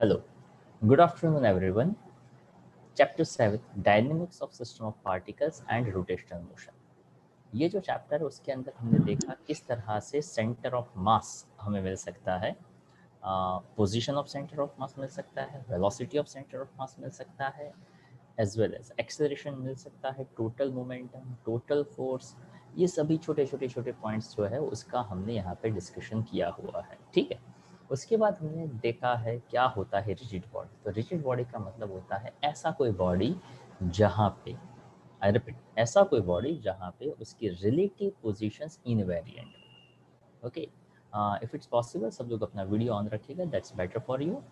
Hello, good afternoon everyone. Chapter 7 Dynamics of System of Particles and Rotational Motion. ये जो chapter है उसके अंदर हमने देखा किस तरह से सेंटर ऑफ मास हमें मिल सकता है, position of centre of mass मिल सकता है, velocity of centre of mass मिल सकता है, एज वेल एज एक्सेलरेशन मिल सकता है, टोटल मोमेंटम, टोटल फोर्स, ये सभी छोटे छोटे पॉइंट्स जो है उसका हमने यहाँ पे डिस्कशन किया हुआ है। ठीक है, उसके बाद हमने देखा है क्या होता है रिजिड बॉडी। तो रिजिड बॉडी का मतलब होता है ऐसा कोई बॉडी जहाँ पे, आई रिपीट, ऐसा कोई बॉडी जहाँ पे उसकी relative positions invariant. Okay, if it's possible सब लोग अपना वीडियो ऑन रखिएगा, that's better for you.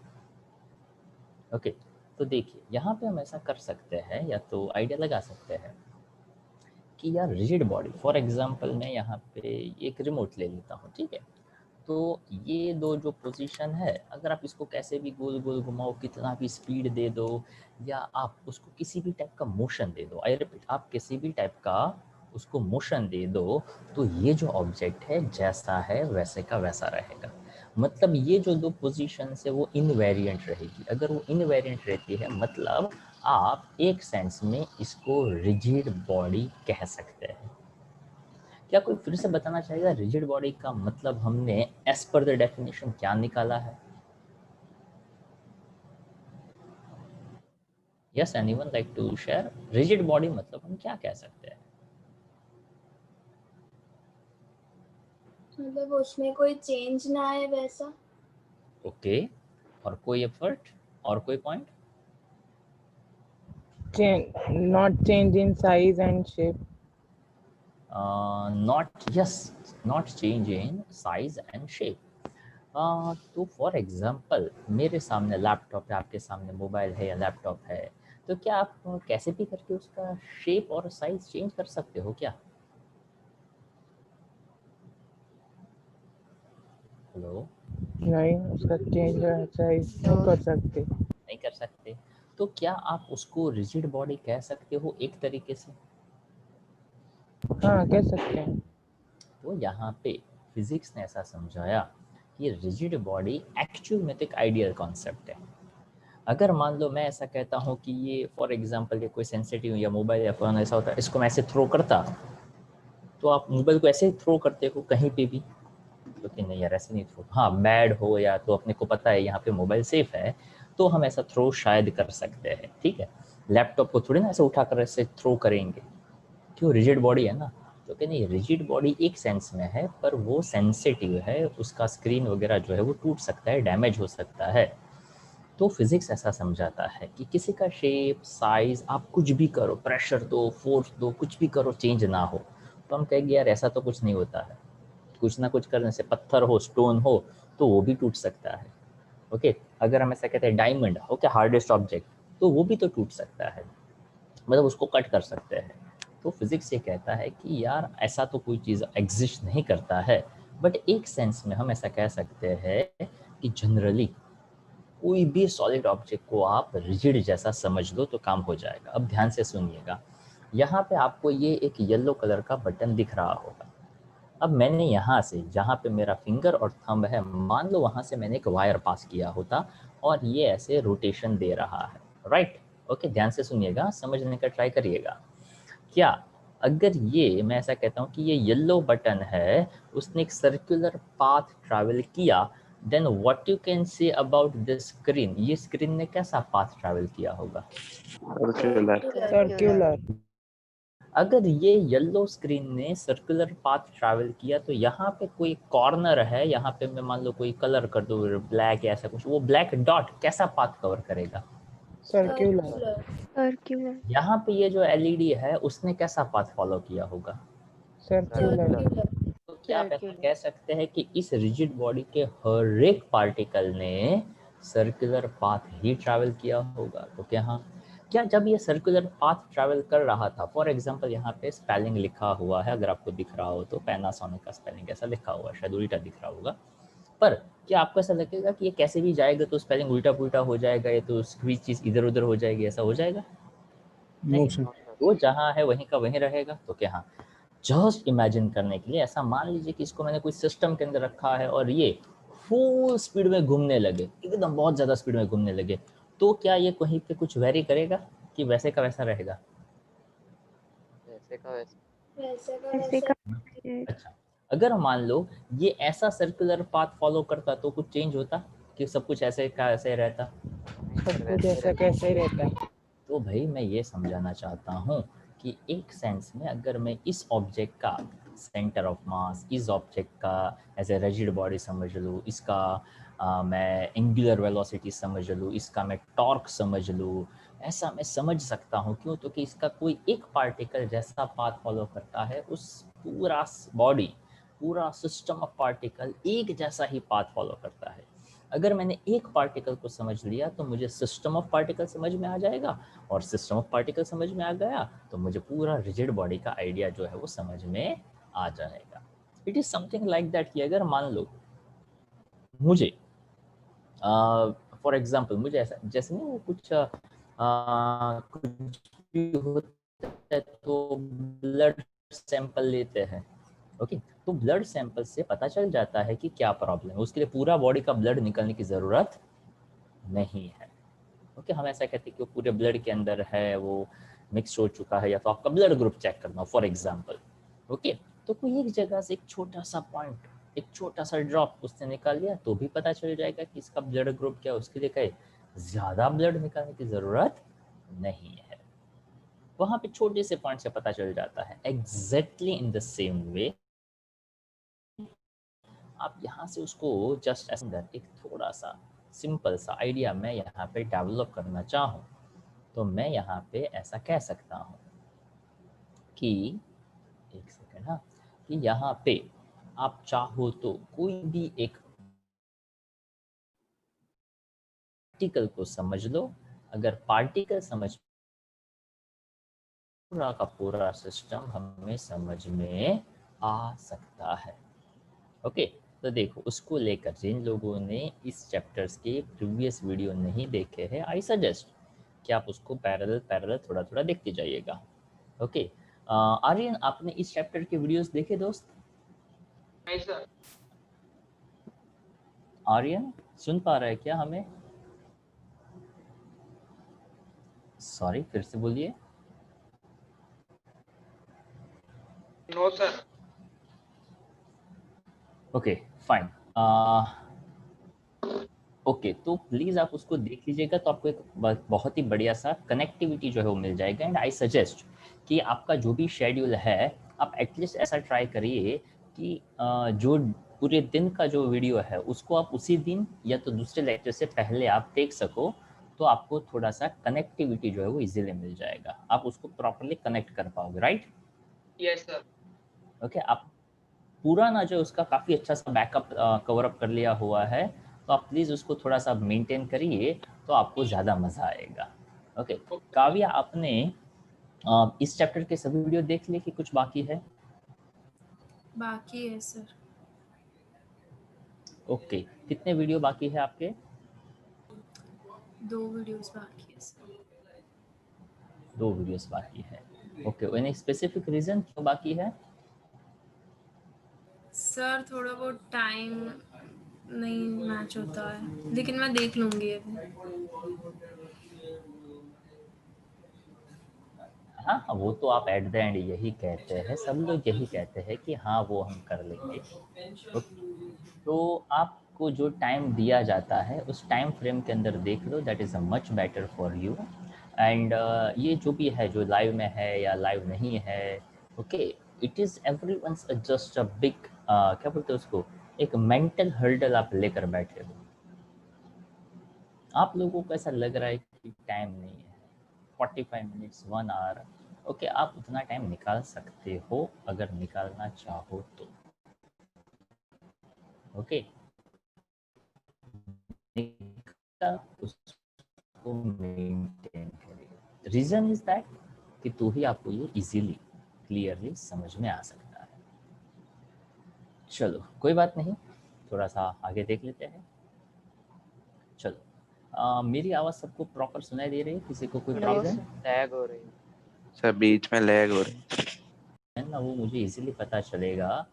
Okay, तो देखिए यहाँ पे हम ऐसा कर सकते हैं या तो आइडिया लगा सकते हैं कि यार रिजिड बॉडी, फॉर एग्जांपल मैं यहाँ पे एक रिमोट ले लेता हूँ, ठीक है। तो ये दो जो पोजीशन है, अगर आप इसको कैसे भी गोल गोल घुमाओ, कितना भी स्पीड दे दो, या आप उसको किसी भी टाइप का मोशन दे दो, आई रिपीट, आप किसी भी टाइप का उसको मोशन दे दो, तो ये जो ऑब्जेक्ट है जैसा है वैसे का वैसा रहेगा। मतलब ये जो दो पोजीशन है वो इनवेरिएंट रहेगी। अगर वो इनवेरिएंट रहती है मतलब आप एक सेंस में इसको रिजिड बॉडी कह सकते हैं। क्या कोई फिर से बताना चाहेगा रिजिड बॉडी का मतलब हमने एज पर द डेफिनेशन क्या निकाला है? Yes, anyone like to share? Rigid body मतलब हम क्या कह सकते हैं? मतलब उसमें कोई चेंज ना आए वैसा। ओके, और कोई एफर्ट और कोई point? Not change in size and shape. Not change in size and shape. तो फॉर एग्जांपल मेरे सामने लैपटॉप है, आपके सामने मोबाइल है या लैपटॉप है, तो क्या आप कैसे भी करके उसका शेप और साइज चेंज कर सकते हो क्या? हेलो, नहीं, उसका चेंज साइज नहीं कर सकते। नहीं कर सकते। तो क्या आप उसको रिजिड बॉडी कह सकते हो एक तरीके से? हाँ, कह सकते हैं। तो यहाँ पे फिजिक्स ने ऐसा समझाया कि रिजिड बॉडी एक्चुअल में एक आइडियल कॉन्सेप्ट है। अगर मान लो मैं ऐसा कहता हूँ कि ये फॉर एग्जांपल ये कोई सेंसिटिव या मोबाइल या फोन ऐसा होता है, इसको मैं ऐसे थ्रो करता, तो आप मोबाइल को ऐसे ही थ्रो करते हो कहीं पे भी, तो कि नहीं यार ऐसे नहीं थ्रो, हाँ बैड हो या तो अपने को पता है यहाँ पे मोबाइल सेफ है तो हम ऐसा थ्रो शायद कर सकते हैं, ठीक है। लैपटॉप को थोड़ी ना ऐसे उठा कर ऐसे थ्रो करेंगे, क्यों, रिजिड बॉडी है ना। तो कि नहीं, रिजिड बॉडी एक सेंस में है पर वो सेंसिटिव है, उसका स्क्रीन वगैरह जो है वो टूट सकता है, डैमेज हो सकता है। तो फिजिक्स ऐसा समझाता है कि किसी का शेप साइज आप कुछ भी करो, प्रेशर दो, फोर्स दो, कुछ भी करो, चेंज ना हो, तो हम कहेंगे यार ऐसा तो कुछ नहीं होता है। कुछ ना कुछ करने से, पत्थर हो, स्टोन हो, तो वो भी टूट सकता है। ओके, अगर हम ऐसा कहते हैं डायमंड, ओके, हार्डेस्ट ऑब्जेक्ट, तो वो भी तो टूट सकता है, मतलब उसको कट कर सकते हैं। तो फिजिक्स ये कहता है कि यार ऐसा तो कोई चीज़ एग्जिस्ट नहीं करता है, बट एक सेंस में हम ऐसा कह सकते हैं कि जनरली कोई भी सॉलिड ऑब्जेक्ट को आप रिजिड जैसा समझ लो तो काम हो जाएगा। अब ध्यान से सुनिएगा, यहाँ पे आपको ये एक येलो कलर का बटन दिख रहा होगा। अब मैंने यहाँ से, जहाँ पे मेरा फिंगर और थंब है, मान लो वहाँ से मैंने एक वायर पास किया होता और ये ऐसे रोटेशन दे रहा है, राइट। ओके, ध्यान से सुनिएगा, समझने का ट्राई करिएगा। क्या अगर ये मैं ऐसा कहता हूँ कि ये येलो बटन है, उसने एक सर्कुलर पाथ ट्रैवल किया, then what you can say about this screen, ये स्क्रीन ने कैसा पाथ ट्रैवल किया होगा? सर्कुलर। अगर ये येलो स्क्रीन ने सर्कुलर पाथ ट्रैवल किया तो यहाँ पे कोई कॉर्नर है, यहाँ पे मैं मान लो कोई कलर कर दो ब्लैक या ऐसा कुछ, वो ब्लैक डॉट कैसा पाथ कवर करेगा? सर्कुलर। सर्क्यूलर। यहाँ पे ये जो एलईडी है उसने कैसा पाथ फॉलो किया होगा? सर्कुलर। तो क्या आप ऐसा कह सकते हैं कि इस रिजिड बॉडी के हर एक पार्टिकल ने सर्कुलर पाथ ही ट्रैवल किया होगा? तो क्या हाँ, क्या जब ये सर्कुलर पाथ ट्रैवल कर रहा था, फॉर एग्जांपल यहाँ पे स्पेलिंग लिखा हुआ है, अगर आपको दिख रहा हो तो पैनासोनिक का स्पेलिंग ऐसा लिखा हुआ है, शायद उल्टा दिख रहा होगा, पर क्या आपको ऐसा लगेगा कि ये कैसे भी जाएगा तो स्पेलिंग उल्टा पुल्टा हो जाएगा, या तो कोई चीज़ इधर उधर हो जाएगी, ऐसा हो जाएगा? नहीं, वो जहाँ है वहीं का वहीं रहेगा। तो क्या हाँ, जस्ट इमेजिन करने के लिए ऐसा मान लीजिए कि इसको मैंने कोई सिस्टम के अंदर रखा है और ये फुल स्पीड में घूमने लगे, एकदम एकदम बहुत ज़्यादा स्पीड में घूमने लगे, तो क्या ये कहीं पे कुछ वेरी करेगा कि वैसे का वैसा रहेगा? वैसे का वैसे। वैसे का ऐसे वैसे। का अच्छा, अगर मान लो ये ऐसा सर्कुलर पाथ फॉलो करता तो कुछ चेंज होता कि सब कुछ ऐसे का ऐसे रहता? नहीं सब सर, कुछ वैसे ऐसा कैसे ही रहता है। तो भाई मैं ये समझाना चाहता हूँ कि एक सेंस में अगर मैं इस ऑब्जेक्ट का सेंटर ऑफ मास, इस ऑब्जेक्ट का एज ए रिजिड बॉडी समझ लूँ, इसका मैं एंगुलर वेलोसिटी समझ लूँ, इसका मैं टॉर्क समझ लूँ, ऐसा मैं समझ सकता हूँ। क्यों? तो कि इसका कोई एक पार्टिकल जैसा पाथ फॉलो करता है, उस पूरा बॉडी, पूरा सिस्टम ऑफ पार्टिकल एक जैसा ही पाथ फॉलो करता है। अगर मैंने एक पार्टिकल को समझ लिया तो मुझे सिस्टम ऑफ पार्टिकल समझ में आ जाएगा, और सिस्टम ऑफ पार्टिकल समझ में आ गया तो मुझे पूरा रिजिड बॉडी का आइडिया जो है वो समझ में आ जाएगा। It is something like that कि अगर मान लो मुझे फॉर एग्जाम्पल मुझे ऐसा जैसे नहीं वो कुछ भी होता है तो ब्लड सैंपल लेते हैं, ओके तो ब्लड सैंपल से पता चल जाता है कि क्या प्रॉब्लम है, उसके लिए पूरा बॉडी का ब्लड निकलने की ज़रूरत नहीं है। ओके हम ऐसा कहते हैं कि वो पूरे ब्लड के अंदर है, वो मिक्स हो चुका है, या तो आपका ब्लड ग्रुप चेक करना फॉर एग्जांपल। ओके तो कोई एक जगह से एक छोटा सा पॉइंट, एक छोटा सा ड्रॉप उसने निकाल लिया तो भी पता चल जाएगा कि इसका ब्लड ग्रुप क्या है। उसके लिए कहे ज़्यादा ब्लड निकालने की ज़रूरत नहीं है, वहाँ पे छोटे से पॉइंट से पता चल जाता है। Exactly in the same way आप यहाँ से उसको जस्ट अंदर एक थोड़ा सा सिंपल सा आइडिया मैं यहाँ पे डेवलप करना चाहूँ तो मैं यहाँ पे ऐसा कह सकता हूँ कि एक सेकेंड, हाँ, कि यहाँ पे आप चाहो तो कोई भी एक पार्टिकल को समझ लो। अगर पार्टिकल समझ, पूरा का पूरा सिस्टम हमें समझ में आ सकता है। ओके तो देखो उसको लेकर जिन लोगों ने इस चैप्टर्स के प्रीवियस वीडियो नहीं देखे हैं, आई सजेस्ट कि आप उसको पैरेलल थोड़ा थोड़ा देखते जाइएगा। ओके आर्यन आपने इस चैप्टर के वीडियोस देखे दोस्त? नहीं सर। आर्यन सुन पा रहा है क्या हमें? सॉरी फिर से बोलिए। No sir. Okay fine. Okay तो प्लीज़ आप उसको देख लीजिएगा तो आपको एक बहुत ही बढ़िया सा कनेक्टिविटी जो है वो मिल जाएगा। एंड आई सजेस्ट कि आपका जो भी शेड्यूल है आप एटलीस्ट ऐसा ट्राई करिए कि जो पूरे दिन का जो वीडियो है उसको आप उसी दिन या तो दूसरे लेक्चर से पहले आप देख सको, तो आपको थोड़ा सा कनेक्टिविटी जो है वो इजीली मिल जाएगा, आप उसको प्रॉपरली कनेक्ट कर पाओगे। राइट? Yes sir. ओके आप पूरा ना जो उसका काफ़ी अच्छा सा बैकअप कवर अप कर लिया हुआ है तो आप प्लीज़ उसको थोड़ा सा मेंटेन करिए तो आपको ज़्यादा मज़ा आएगा। ओके काव्या आपने इस चैप्टर के सभी वीडियो देख लिए कि कुछ बाकी है? बाकी है सर। ओके कितने वीडियो बाकी है आपके? 2 वीडियोस बाकी है सर। 2 वीडियोस बाकी है। ओके एनी स्पेसिफिक रीज़न क्यों बाकी है? सर थोड़ा बहुत टाइम नहीं मैच होता है, लेकिन मैं देख लूंगी अभी। हाँ वो तो आप एट द एंड यही कहते हैं, सब लोग यही कहते हैं कि हाँ वो हम कर लेंगे। तो आपको जो टाइम दिया जाता है उस टाइम फ्रेम के अंदर देख लो, that is a much better for you. And ये जो भी है जो लाइव में है या लाइव नहीं है, okay it is everyone's just a big क्या बोलते हैं उसको, एक मेंटल हर्डल आप लेकर बैठे हो। आप लोगों को ऐसा लग रहा है कि टाइम नहीं है, 45 मिनट्स 1 आवर, ओके आप उतना टाइम निकाल सकते हो अगर निकालना चाहो तो। ओके उसको मेंटेन करिए। रीज़न इज दैट कि तो ही आपको ये इजीली क्लियरली समझ में आ सकता है। चलो कोई बात नहीं, थोड़ा सा आगे देख लेते हैं। चलो मेरी आवाज़ सबको प्रॉपर सुनाई दे रही है? किसी को कोई प्रॉब्लम लैग हो रही है सर, बीच में लैग हो रही है ना? वो मुझे इजीली पता चलेगा।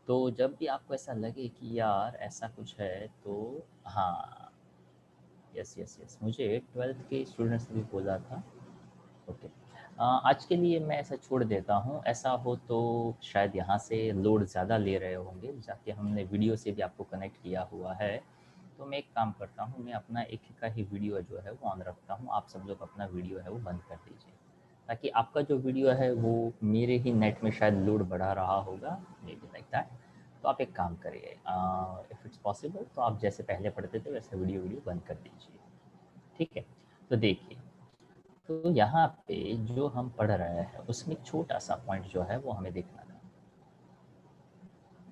तो जब भी आपको ऐसा लगे कि यार ऐसा कुछ है तो हाँ यस मुझे 12th के स्टूडेंट्स ने भी बोला था। ओके आज के लिए मैं ऐसा छोड़ देता हूँ। ऐसा हो तो शायद यहाँ से लोड ज़्यादा ले रहे होंगे, जाके हमने वीडियो से भी आपको कनेक्ट किया हुआ है। तो मैं एक काम करता हूँ, मैं अपना एक का ही वीडियो जो है वो ऑन रखता हूँ, आप सब लोग अपना वीडियो है वो बंद कर दीजिए, ताकि आपका जो वीडियो है वो मेरे ही नेट में शायद लोड बढ़ा रहा होगा, मे बी लाइक दैट। तो आप एक काम करिए, इफ़ इट्स पॉसिबल तो आप जैसे पहले पढ़ते थे वैसे वीडियो बंद कर दीजिए, ठीक है। तो देखिए, तो यहाँ पे जो हम पढ़ रहे हैं उसमें छोटा सा पॉइंट जो है वो हमें देखना था।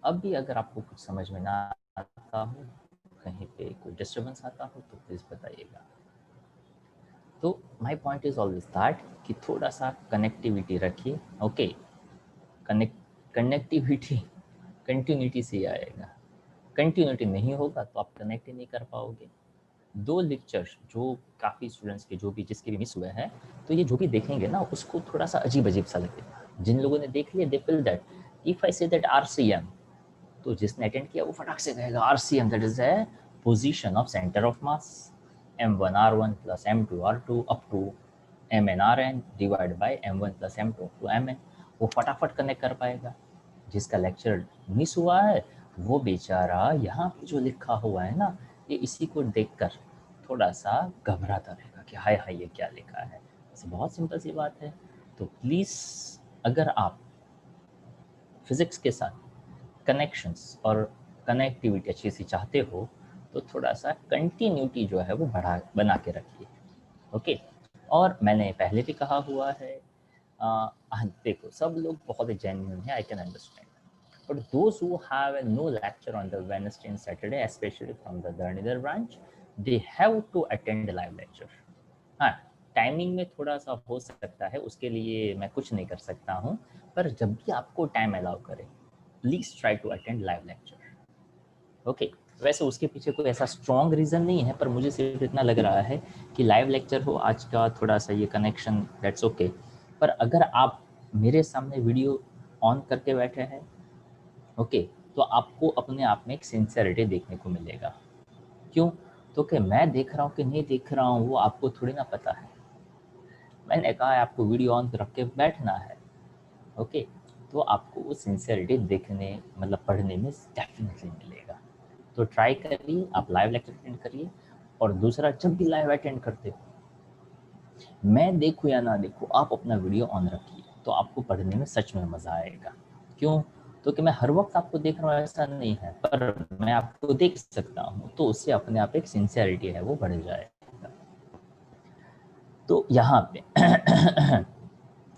अब भी अगर आपको कुछ समझ में ना आता हो, कहीं पे कोई डिस्टर्बेंस आता हो तो प्लीज़ बताइएगा। तो my point is always that कि थोड़ा सा कनेक्टिविटी रखिए। ओके, कनेक्टिविटी कंटिन्यूटी से आएगा, कंटिन्यूटी नहीं होगा तो आप कनेक्ट ही नहीं कर पाओगे। 2 लेक्चर्स जो काफ़ी स्टूडेंट्स के जो भी जिसके भी मिस हुए हैं, तो ये जो भी देखेंगे ना उसको थोड़ा सा अजीब सा लगेगा। जिन लोगों ने देख लिया they feel that if I say that RCM, तो जिसने अटेंड किया वो फटाक से कहेगा RCM that is a position of centre of mass, M1 R1 plus M2 R2 up to Mn Rn divide by M1 plus M2 to Mn। वो फटाफट connect कर पाएगा। जिसका लेक्चर मिस हुआ है वो बेचारा यहाँ पे जो लिखा हुआ है ना, ये इसी को देखकर थोड़ा सा घबराता रहेगा कि हाय हाय ये क्या लिखा है। ऐसे बहुत सिंपल सी बात है। तो प्लीज़ अगर आप फिज़िक्स के साथ कनेक्शंस और कनेक्टिविटी अच्छी सी चाहते हो तो थोड़ा सा कंटिन्यूटी जो है वो बना के रखिए। ओके, और मैंने पहले भी कहा हुआ है, देखो सब लोग बहुत जेन्युइन है, I can understand, but those who have no lecture on the Wednesday and Saturday, especially from the Dharnidhar branch, they have to attend the live lecture. हाँ, टाइमिंग में थोड़ा सा हो सकता है, उसके लिए मैं कुछ नहीं कर सकता हूँ, पर जब भी आपको टाइम अलाउ करे please try to attend live lecture. Okay, वैसे उसके पीछे कोई ऐसा स्ट्रॉन्ग रीज़न नहीं है, पर मुझे सिर्फ इतना लग रहा है कि लाइव लेक्चर हो आज का, थोड़ा सा ये कनेक्शन दैट्स ओके। पर अगर आप मेरे सामने वीडियो ऑन करके बैठे हैं, ओके, तो आपको अपने आप में एक सिंसियरिटी देखने को मिलेगा। क्यों? तो कि मैं देख रहा हूँ कि नहीं देख रहा हूँ वो आपको थोड़ी ना पता है। मैंने कहा है आपको वीडियो ऑन रख के बैठना है, ओके, तो आपको वो सिंसियरिटी देखने मतलब पढ़ने में डेफिनेटली मिलेगा। तो ट्राई करिए, आप लाइव लेक्चर अटेंड करिए। और दूसरा, जब भी लाइव अटेंड करते हो, मैं देखूँ या ना देखूँ, आप अपना वीडियो ऑन रखिए, तो आपको पढ़ने में सच में मज़ा आएगा। क्यों? तो कि मैं हर वक्त आपको देख रहा हूँ ऐसा नहीं है, पर मैं आपको देख सकता हूँ, तो उससे अपने आप एक सिंसियरिटी है वो बढ़ जाएगा। तो यहाँ पे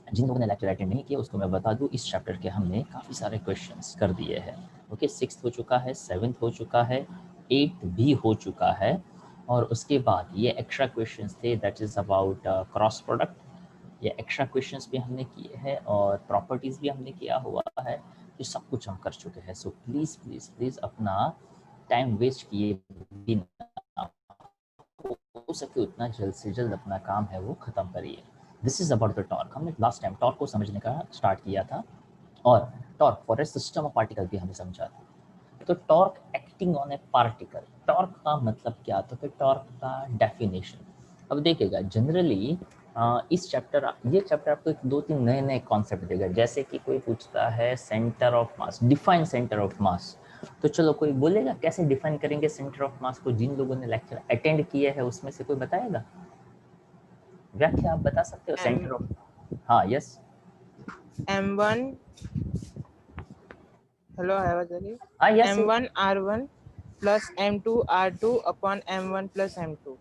जिन लोगों ने लेक्चर अटेंड नहीं किया उसको मैं बता दूँ, इस चैप्टर के हमने काफ़ी सारे क्वेश्चंस कर दिए हैं। ओके, 6th हो चुका है, 7th हो चुका है, 8th भी हो चुका है, और उसके बाद ये एक्स्ट्रा क्वेश्चंस थे that is about cross product. ये एक्स्ट्रा क्वेश्चंस भी हमने किए हैं और प्रॉपर्टीज़ भी हमने किया हुआ है। ये सब कुछ हम कर चुके हैं। सो प्लीज़ प्लीज़ प्लीज़ अपना टाइम वेस्ट किए बिना हो सके उतना जल्द से जल्द अपना काम है वो ख़त्म करिए। This is about the torque. हमने लास्ट टाइम टॉर्क को समझने का स्टार्ट किया था, और torque for a system of particle भी हमने समझा था। तो torque acting on A particle, torque का मतलब क्या? तो फिर टॉर्क का डेफिनेशन अब देखिएगा। जनरली इस चैप्टर ये चैप्टर आपको एक 2-3 नए कॉन्सेप्ट देगा। जैसे कि कोई पूछता है centre of mass, define centre of मास, तो चलो कोई बोलेगा कैसे डिफाइन करेंगे सेंटर ऑफ मास को? जिन लोगों ने लेक्चर अटेंड किए हैं उसमें से कोई बताएगा? व्याख्या आप बता सकते हो सेंटर ऑफ? हाँ, यस, M1 हेलो आवाज आ रही है? हाँ, yes, M1 R1 plus M2 R2 upon M1 plus M2।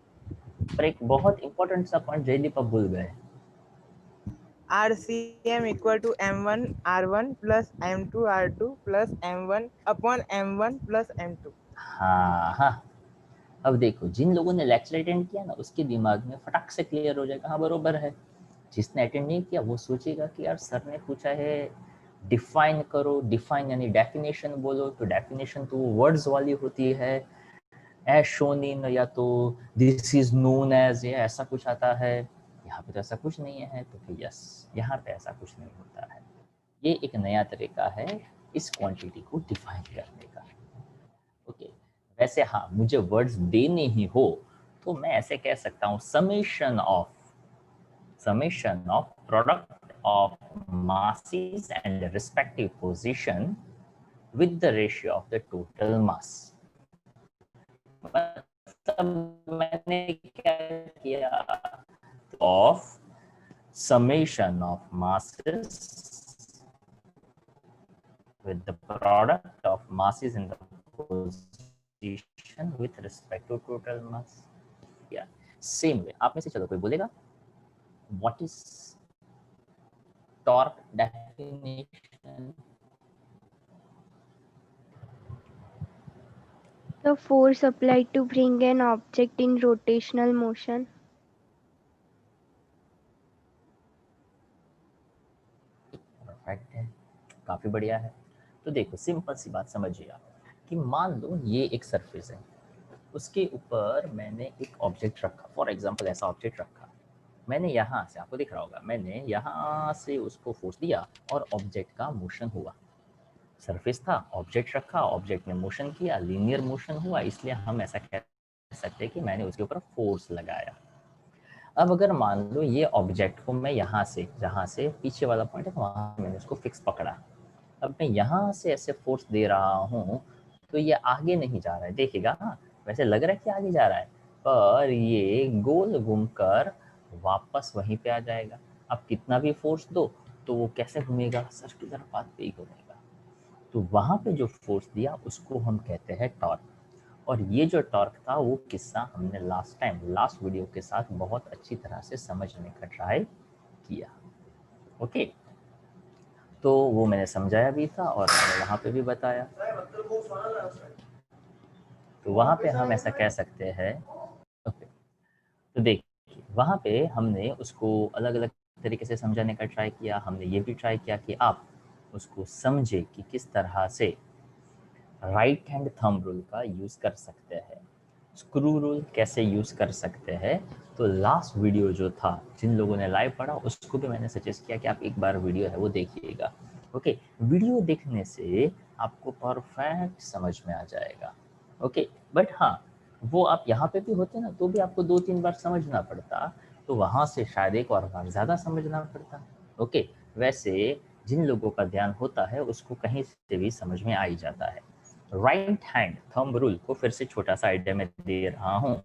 पर एक बहुत इंपॉर्टेंट सा पॉइंट जयदीप आप भूल गए। RCM equal to M1 R1 plus M2 R2 plus M1 upon M1 plus M2। हाँ हाँ, अब देखो जिन लोगों ने लेक्चर अटेंड किया ना उसके दिमाग में फटाक से क्लियर हो जाएगा, हाँ बरोबर है। जिसने अटेंड नहीं किया वो सोचेगा कि यार सर ने पूछा है डिफाइन करो, डिफाइन यानी डेफिनेशन बोलो, तो डेफिनेशन तो वर्ड्स वाली होती है, एज शोन इन या तो दिस इज नोन एज, या ऐसा कुछ आता है। यहाँ पे तो ऐसा कुछ नहीं है, तो फिर यस, यहाँ पे ऐसा कुछ नहीं होता है। ये एक नया तरीका है इस क्वांटिटी को डिफाइन करने का। ओके, वैसे हाँ, मुझे वर्ड्स देने ही हो तो मैं ऐसे कह सकता हूँ summation of product of masses and respective position with the ratio of the total mass. मतलब मैंने क्या किया, of summation of masses with the product of masses in the position with respect to total mass. Yeah, same way. आप में से चलो कोई बोलेगा what is torque definition? The force applied to bring an object in rotational motion. Perfect है, काफी बढ़िया है। तो देखो सिंपल सी बात समझिए आप कि मान लो ये एक सरफेस है, उसके ऊपर मैंने एक ऑब्जेक्ट रखा, फॉर एग्जांपल ऐसा ऑब्जेक्ट रखा, मैंने यहाँ से, आपको दिख रहा होगा, मैंने यहाँ से उसको फोर्स दिया और ऑब्जेक्ट का मोशन हुआ। सरफेस था, ऑब्जेक्ट रखा, ऑब्जेक्ट ने मोशन किया, लीनियर मोशन हुआ, इसलिए हम ऐसा कह सकते हैं कि मैंने उसके ऊपर फोर्स लगाया। अब अगर मान लो ये ऑब्जेक्ट को मैं यहाँ से, जहाँ से पीछे वाला पॉइंट है वहाँ मैंने उसको फिक्स पकड़ा, अब मैं यहाँ से ऐसे फोर्स दे रहा हूँ तो ये आगे नहीं जा रहा है, देखिएगा। हाँ, वैसे लग रहा है कि आगे जा रहा है, पर ये गोल घूमकर वापस वहीं पे आ जाएगा। अब कितना भी फोर्स दो तो वो कैसे घूमेगा, सर्कुलर पाथ पे ही घूमेगा। तो वहाँ पे जो फोर्स दिया उसको हम कहते हैं टॉर्क। और ये जो टॉर्क था वो किस्सा हमने लास्ट वीडियो के साथ बहुत अच्छी तरह से समझने का ट्राई किया। ओके, तो वो मैंने समझाया भी था और मैंने वहाँ पे भी बताया। तो वहाँ पे हम ऐसा कह सकते हैं, ओके, तो देखिए वहाँ पे हमने उसको अलग अलग तरीके से समझाने का ट्राई किया। हमने ये भी ट्राई किया कि आप उसको समझे कि किस तरह से राइट हैंड थंब रूल का यूज़ कर सकते हैं, स्क्रू रूल कैसे यूज़ कर सकते हैं। तो लास्ट वीडियो जो था, जिन लोगों ने लाइव पढ़ा उसको भी मैंने सजेस्ट किया कि आप एक बार वीडियो है वो देखिएगा। ओके, वीडियो देखने से आपको परफेक्ट समझ में आ जाएगा। ओके, बट हाँ, वो आप यहाँ पे भी होते ना तो भी आपको 2-3 बार समझना पड़ता, तो वहाँ से शायद एक और बार ज़्यादा समझना पड़ता। ओके, वैसे जिन लोगों का ध्यान होता है उसको कहीं से भी समझ में आ ही जाता है। राइट हैंड थंब रूल को फिर से छोटा सा आइडिया में दे रहा हूँ।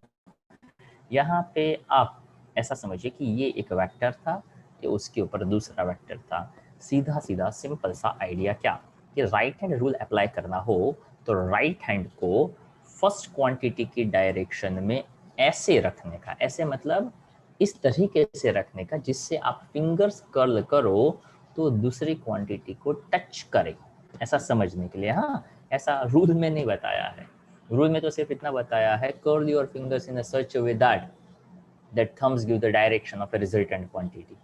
यहाँ पे आप ऐसा समझिए कि ये एक वेक्टर था, ये उसके ऊपर दूसरा वेक्टर था। सीधा सीधा सिंपल सा आइडिया क्या कि राइट हैंड रूल अप्लाई करना हो तो राइट हैंड को फर्स्ट क्वांटिटी की डायरेक्शन में ऐसे रखने का, ऐसे मतलब इस तरीके से रखने का जिससे आप फिंगर्स कर्ल करो तो दूसरी क्वांटिटी को टच करे, ऐसा समझने के लिए। हाँ, ऐसा रूल में नहीं बताया है, रूल में तो सिर्फ इतना बताया है, curl your fingers in such way that thumbs give the direction of a resultant quantity.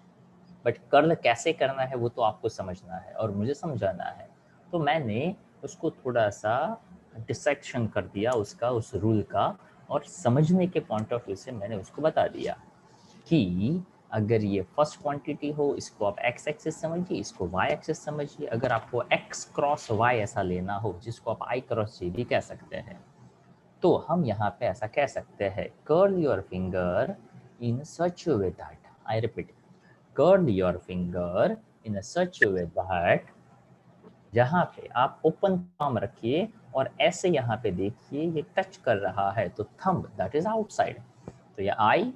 But curl कैसे करना है वो तो आपको समझना है और मुझे समझाना है। तो मैंने उसको थोड़ा सा डिसेक्शन कर दिया उसका, उस रूल का, और समझने के पॉइंट ऑफ व्यू से मैंने उसको बता दिया कि अगर ये फर्स्ट क्वांटिटी हो इसको आप एक्स एक्सिस समझिए, इसको वाई एक्सिस समझिए। अगर आपको एक्स क्रॉस वाई ऐसा लेना हो, जिसको आप आई क्रॉस जे भी कह सकते हैं, तो हम यहाँ पे ऐसा कह सकते हैं, curl your finger in such way that, I repeat, curl your finger in such way that, जहाँ पे आप ओपन पाम रखिए और ऐसे यहाँ पे देखिए ये टच कर रहा है तो थंब दैट इज आउटसाइड, तो ये आई,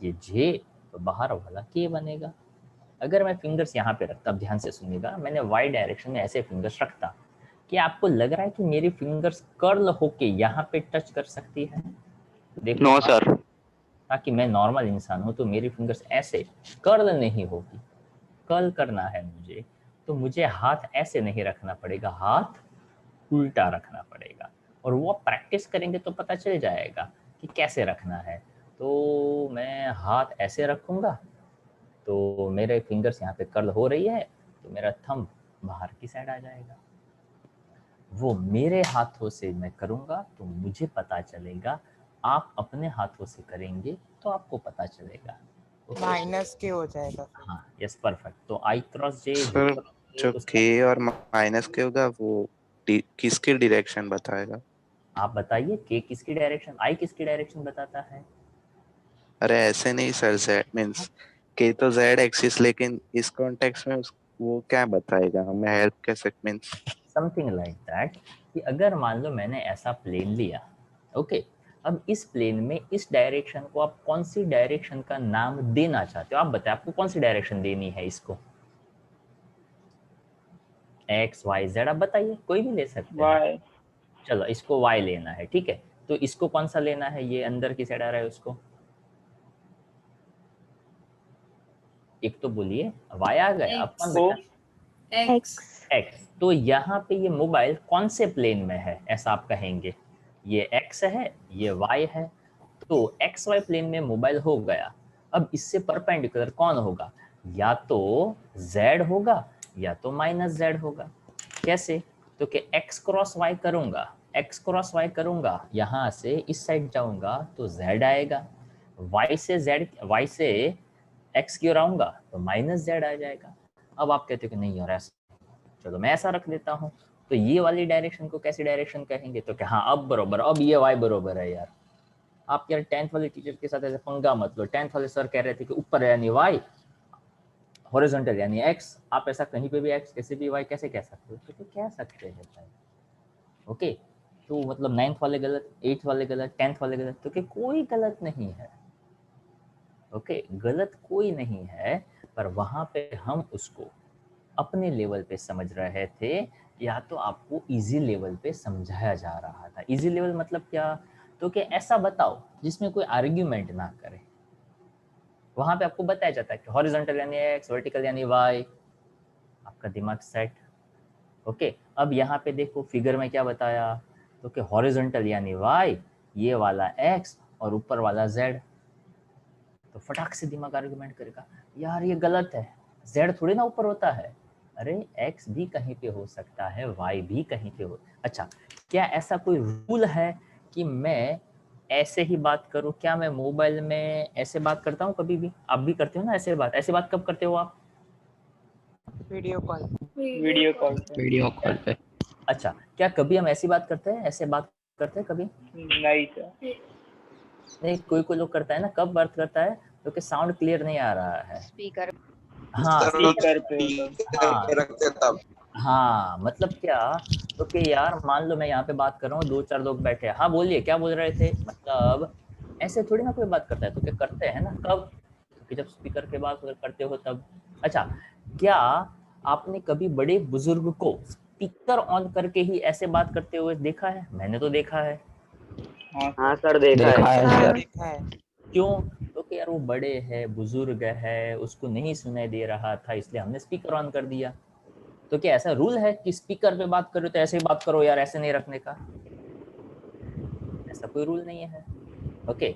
ये जे, तो बाहर वाला के बनेगा। अगर मैं फिंगर्स यहाँ पे रखता, अब ध्यान से सुनिएगा, मैंने वाई डायरेक्शन में ऐसे फिंगर्स रखता, क्या आपको लग रहा है कि मेरी फिंगर्स कर्ल होके यहाँ पे टच कर सकती है? देखो नो सर, ताकि मैं नॉर्मल इंसान हूँ तो मेरी फिंगर्स ऐसे कर्ल नहीं होगी। कर्ल करना है मुझे तो मुझे हाथ ऐसे नहीं रखना पड़ेगा, हाथ उल्टा रखना पड़ेगा, और वो प्रैक्टिस करेंगे तो पता चल जाएगा कि कैसे रखना है। तो मैं हाथ ऐसे रखूँगा तो मेरे फिंगर्स यहाँ पे कर्ल हो रही है तो मेरा थंब बाहर की साइड आ जाएगा। वो मेरे हाथों से मैं करूँगा तो मुझे पता चलेगा, आप अपने हाथों से करेंगे तो आपको पता चलेगा। माइनस के हो जाएगा। हाँ, यस, परफेक्ट। तो आई क्रॉस जे सर जो के और माइनस के होगा वो किसके डायरेक्शन बताएगा? आप बताइए के किसकी डायरेक्शन, आई किसकी डायरेक्शन बताता है? अरे ऐसे नहीं सर, जेड मीन्स के तो जेड एक्सिस, लेकिन इस कॉन्टेक्स्ट में वो क्या बताएगा हमें, हेल्प कैसे मीन्स? समथिंग लाइक दैट कि अगर मान लो मैंने ऐसा प्लेन लिया, ओके, अब इस प्लेन में इस डायरेक्शन को आप कौन सी डायरेक्शन का नाम देना चाहते हो? आप बताएं आपको कौन सी डायरेक्शन देनी है इसको, एक्स वाई जेड, आप बताइए, कोई भी ले सकते हैं। वाई। चलो इसको वाई लेना है, ठीक है, तो इसको कौन सा लेना है? ये अंदर की साइड आ रहा है उसको, एक तो बोलिए, वाई आ गया, अब कौन ओ बेटा? एक्स। एक्स। तो यहाँ पे ये मोबाइल कौन से प्लेन में है ऐसा आप कहेंगे? ये एक्स है, ये वाई है, तो एक्स वाई प्लेन में मोबाइल हो गया। अब इससे परपेंडिकुलर कौन होगा? या तो जेड होगा या तो माइनस जेड होगा। कैसे? तो कि एक्स क्रॉस वाई करूंगा, एक्स क्रॉस वाई करूंगा, यहाँ से इस साइड जाऊंगा तो जेड आएगा, वाई से जेड, वाई से एक्स की ओर आऊंगा तो माइनस जेड आ जाएगा। अब आप कहते हो कि नहीं यार ऐसा, चलो मैं ऐसा रख लेता हूँ, तो ये वाली डायरेक्शन को कैसी डायरेक्शन कहेंगे? तो क्या, हाँ अब बरोबर, अब ये वाई बरोबर है यार। आप यार 10th वाले टीचर के साथ ऐसे पंगा मत लो। 10th वाले सर कह रहे थे कि ऊपर यानी वाई, हॉरिजॉन्टल यानी एक्स, आप ऐसा कहीं पे भी एक्स कैसे भी वाई कैसे कह सकते हो? तो कह सकते हैं भाई, ओके। तो मतलब 9th वाले गलत, 8th वाले गलत, 10th वाले गलत, तो कि कोई गलत नहीं है, ओके, गलत कोई नहीं है, पर वहां पे हम उसको अपने लेवल पे समझ रहे थे, या तो आपको इजी लेवल पे समझाया जा रहा था। इजी लेवल मतलब क्या? तो कि ऐसा बताओ जिसमें कोई आर्ग्यूमेंट ना करे। वहां पे आपको बताया जाता है कि हॉरिजॉन्टल यानी एक्स, वर्टिकल यानी वाई, आपका दिमाग सेट, ओके। अब यहाँ पे देखो फिगर में क्या बताया, तो कि हॉरिजॉन्टल यानी वाई, ये वाला एक्स और ऊपर वाला जेड। तो फटाक से दिमाग आर्गुमेंट करेगा, यार ये गलत है, जेड थोड़ी ना ऊपर होता है। अरे एक्स भी कहीं पे हो सकता है, वाई भी कहीं पे हो। अच्छा, क्या ऐसा कोई रूल है कि मैं ऐसे ही बात करूं? क्या मैं मोबाइल में ऐसे बात करता हूं कभी भी? आप भी करते हो ना ऐसे बात? ऐसे बात कब करते हो आप? Video call. वीडियो कॉल पे। वीडियो कॉल पे। अच्छा, क्या कभी हम ऐसी बात करते हैं, ऐसे बात करते हैं कभी? नहीं सर। नहीं, कोई कोई लोग करता है ना। कब बात करता है? क्योंकि साउंड क्लियर नहीं आ रहा है। स्पीकर। हाँ स्पीकर पे। हाँ रखते तब। हाँ, मतलब क्या? तो कि यार मान लो मैं यहाँ पे बात कर रहा हूँ, 2-4 लोग बैठे हैं, हाँ बोलिए क्या बोल रहे थे? मतलब ऐसे थोड़ी ना कोई बात करता है। तो क्या करते हैं ना, कब? क्योंकि जब स्पीकर के बात करते हो तब। अच्छा, क्या आपने कभी बड़े बुजुर्ग को स्पीकर ऑन करके ही ऐसे बात करते हुए देखा है? मैंने तो देखा है। हाँ सर देखा है। हाँ, सर। देखा है। क्यों? तो कि यार वो बड़े है, बुजुर्ग है, उसको नहीं सुनाई दे रहा था, इसलिए हमने स्पीकर ऑन कर दिया। तो क्या ऐसा रूल है कि स्पीकर पे बात करो तो ऐसे ही बात करो यार, ऐसे नहीं रखने का? ऐसा कोई रूल नहीं है, ओके।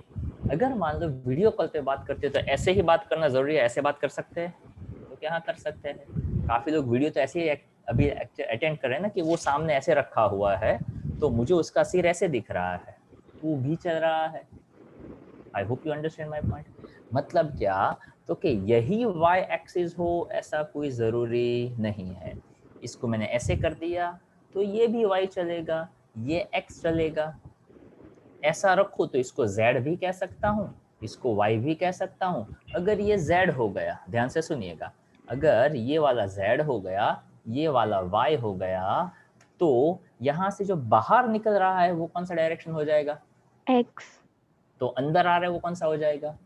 अगर मान लो वीडियो कॉल पे बात करते हो तो ऐसे ही बात करना जरूरी है? ऐसे बात कर सकते हैं? तो क्या हाँ कर सकते हैं। काफी लोग वीडियो तो ऐसे ही अभी अटेंड कर रहे हैं ना कि वो सामने ऐसे रखा हुआ है, तो मुझे उसका सिर ऐसे दिख रहा है, वो भी चल रहा है। आई hope you understand my point. मतलब क्या? तो कि यही वाई एक्सिस हो ऐसा कोई ज़रूरी नहीं है। इसको मैंने ऐसे कर दिया तो ये भी वाई चलेगा, ये एक्स चलेगा। ऐसा रखो तो इसको जेड भी कह सकता हूँ, इसको वाई भी कह सकता हूँ। अगर ये जेड हो गया, ध्यान से सुनिएगा, अगर ये वाला जेड हो गया, ये वाला वाई हो गया, तो यहाँ से जो बाहर निकल रहा है वो कौन सा डायरेक्शन हो जाएगा? एक्स। तो अंदर आ रहा है वो कौन सा हो जाएगा?